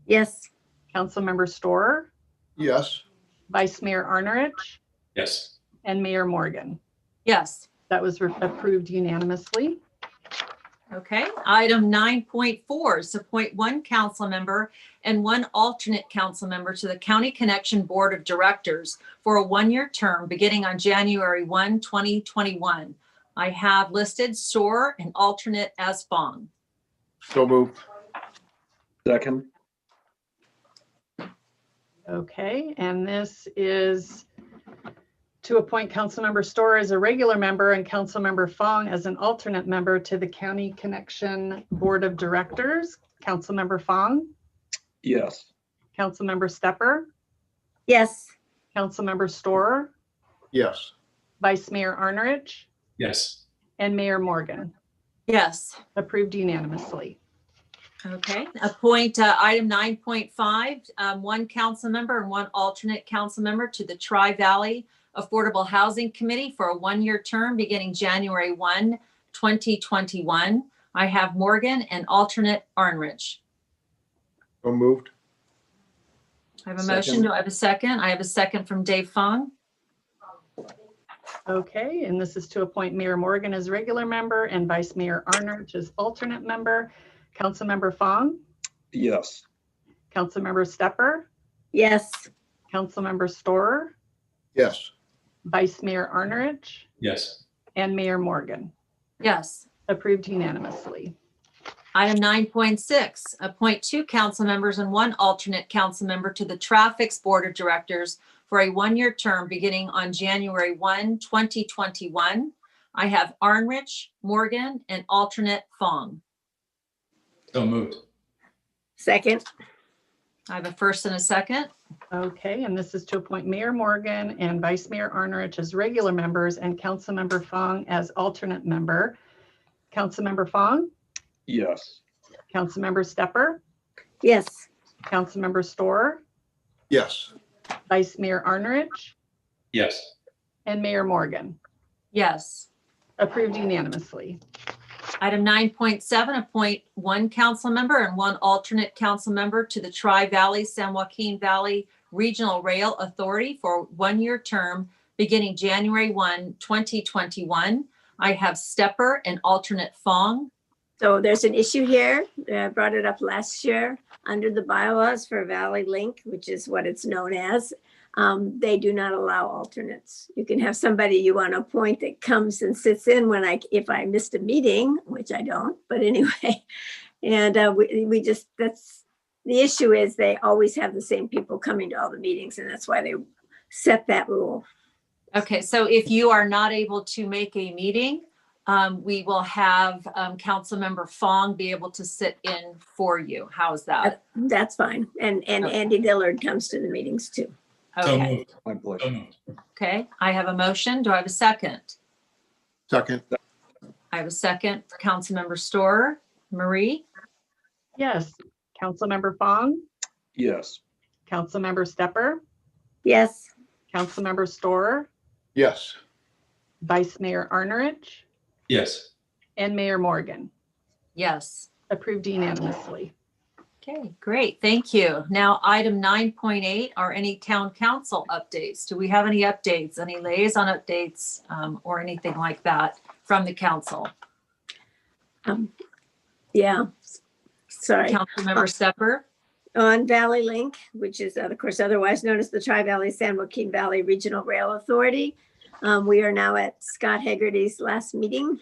Yes. Councilmember Storer, Yes. Vice Mayor Arnerich, Yes. and Mayor Morgan. Yes. That was approved unanimously. Okay. Item 9.4 is to appoint 1 council member and 1 alternate council member to the County Connection Board of Directors for a 1-year term beginning on January 1, 2021. I have listed Storer and alternate as Fong. So moved. Second. Okay, and this is to appoint Councilmember Storer as a regular member and Councilmember Fong as an alternate member to the County Connection Board of Directors. Councilmember Fong, Yes. Councilmember Stepper, Yes. Councilmember Storer, Yes. Vice Mayor Arnerich, Yes. and Mayor Morgan. Yes. Approved unanimously. Okay. Appoint item 9.5, 1 council member and 1 alternate council member to the Tri-Valley Affordable Housing Committee for a 1-year term beginning January 1, 2021. I have Morgan and alternate Arnrich. So moved. I have a Second. motion. Do I have a second? I have a second from Dave Fong. Okay, and this is to appoint Mayor Morgan as regular member and Vice Mayor Arnerich as alternate member. Councilmember Fong, Yes. Councilmember Stepper, Yes. Councilmember Storer, Yes. Vice Mayor Arnerich, Yes. and Mayor Morgan. Yes. Approved unanimously. Item 9.6, appoint 2 council members and 1 alternate council member to the Traffic's Board of Directors for a 1-year term beginning on January 1, 2021. I have Arnrich, Morgan, and alternate Fong. So moved. Second. I have a first and a second. Okay, and this is to appoint Mayor Morgan and Vice Mayor Arnerich as regular members and Councilmember Fong as alternate member. Councilmember Fong, Yes. Councilmember Stepper, Yes. Councilmember Storer, Yes. Vice Mayor Arnerich, Yes. and Mayor Morgan. Yes. Approved unanimously. Item 9.7, appoint 1 council member and 1 alternate council member to the Tri-Valley San Joaquin Valley Regional Rail Authority for a 1-year term beginning January 1, 2021. I have Stepper and alternate Fong. So there's an issue here. I brought it up last year under the bylaws for Valley Link, which is what it's known as. They do not allow alternates. You can have somebody you want to appoint that comes and sits in if I missed a meeting, which I don't, but anyway. And we just, that's, the issue is they always have the same people coming to all the meetings, and that's why they set that rule. Okay, so if you are not able to make a meeting, we will have Councilmember Fong be able to sit in for you. How is that? That's fine. And Okay. Andy Dillard comes to the meetings too. So Okay, moved. My So pleasure. moved. okay. I have a motion. Do I have a second? Second. I have a second for Councilmember Storer. Marie? Yes, Councilmember Fong, Yes. Councilmember Stepper, Yes. Councilmember Storer, Yes. Vice Mayor Arnerich, Yes. and Mayor Morgan. Yes. Approved unanimously. Okay, great. Thank you. Now, item 9.8 are any town council updates. Do we have any updates, any liaison updates, or anything like that from the council? Yeah. Sorry. Councilmember Stepper? On Valley Link, which is of course otherwise known as the Tri-Valley San Joaquin Valley Regional Rail Authority. We are now at Scott Haggerty's last meeting.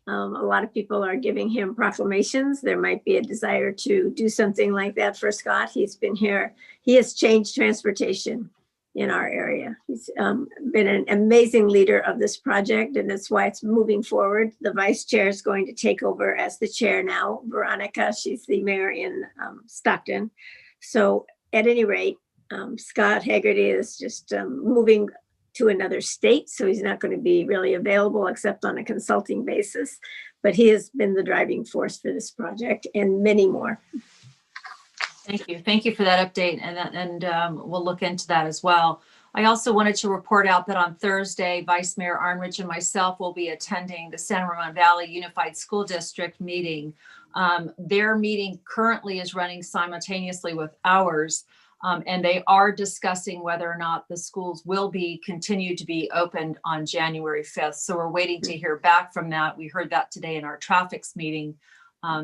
A lot of people are giving him proclamations. There might be a desire to do something like that for Scott. He's been here. He has changed transportation in our area. He's been an amazing leader of this project, and that's why it's moving forward. The vice chair is going to take over as the chair now, Veronica. She's the mayor in Stockton. So at any rate, Scott Haggerty is just moving to another state, so he's not going to be really available except on a consulting basis. But he has been the driving force for this project and many more. Thank you. Thank you for that update, and we'll look into that as well. I also wanted to report out that on Thursday, Vice Mayor Arnrich and myself will be attending the San Ramon Valley Unified School District meeting. Their meeting currently is running simultaneously with ours, and they are discussing whether or not the schools will be continued to be opened on January 5th. So we're waiting to hear back from that. We heard that today in our traffics meeting.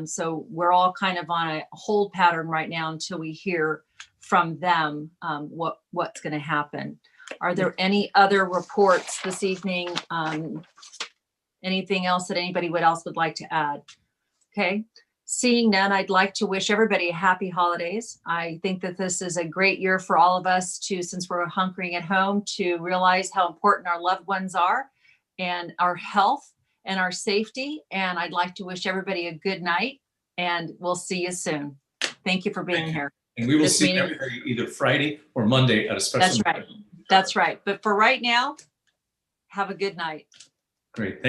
So we're all kind of on a hold pattern right now until we hear from them what's going to happen. Are there any other reports this evening? Anything else that anybody else would like to add? Okay, seeing none, I'd like to wish everybody a happy holidays. I think that this is a great year for all of us to, since we're hunkering at home, to realize how important our loved ones are and our health and our safety. And I'd like to wish everybody a good night, and we'll see you soon. Thank you for being here. And we will see everybody either Friday or Monday at a special. That's right. That's right. But for right now, have a good night. Great.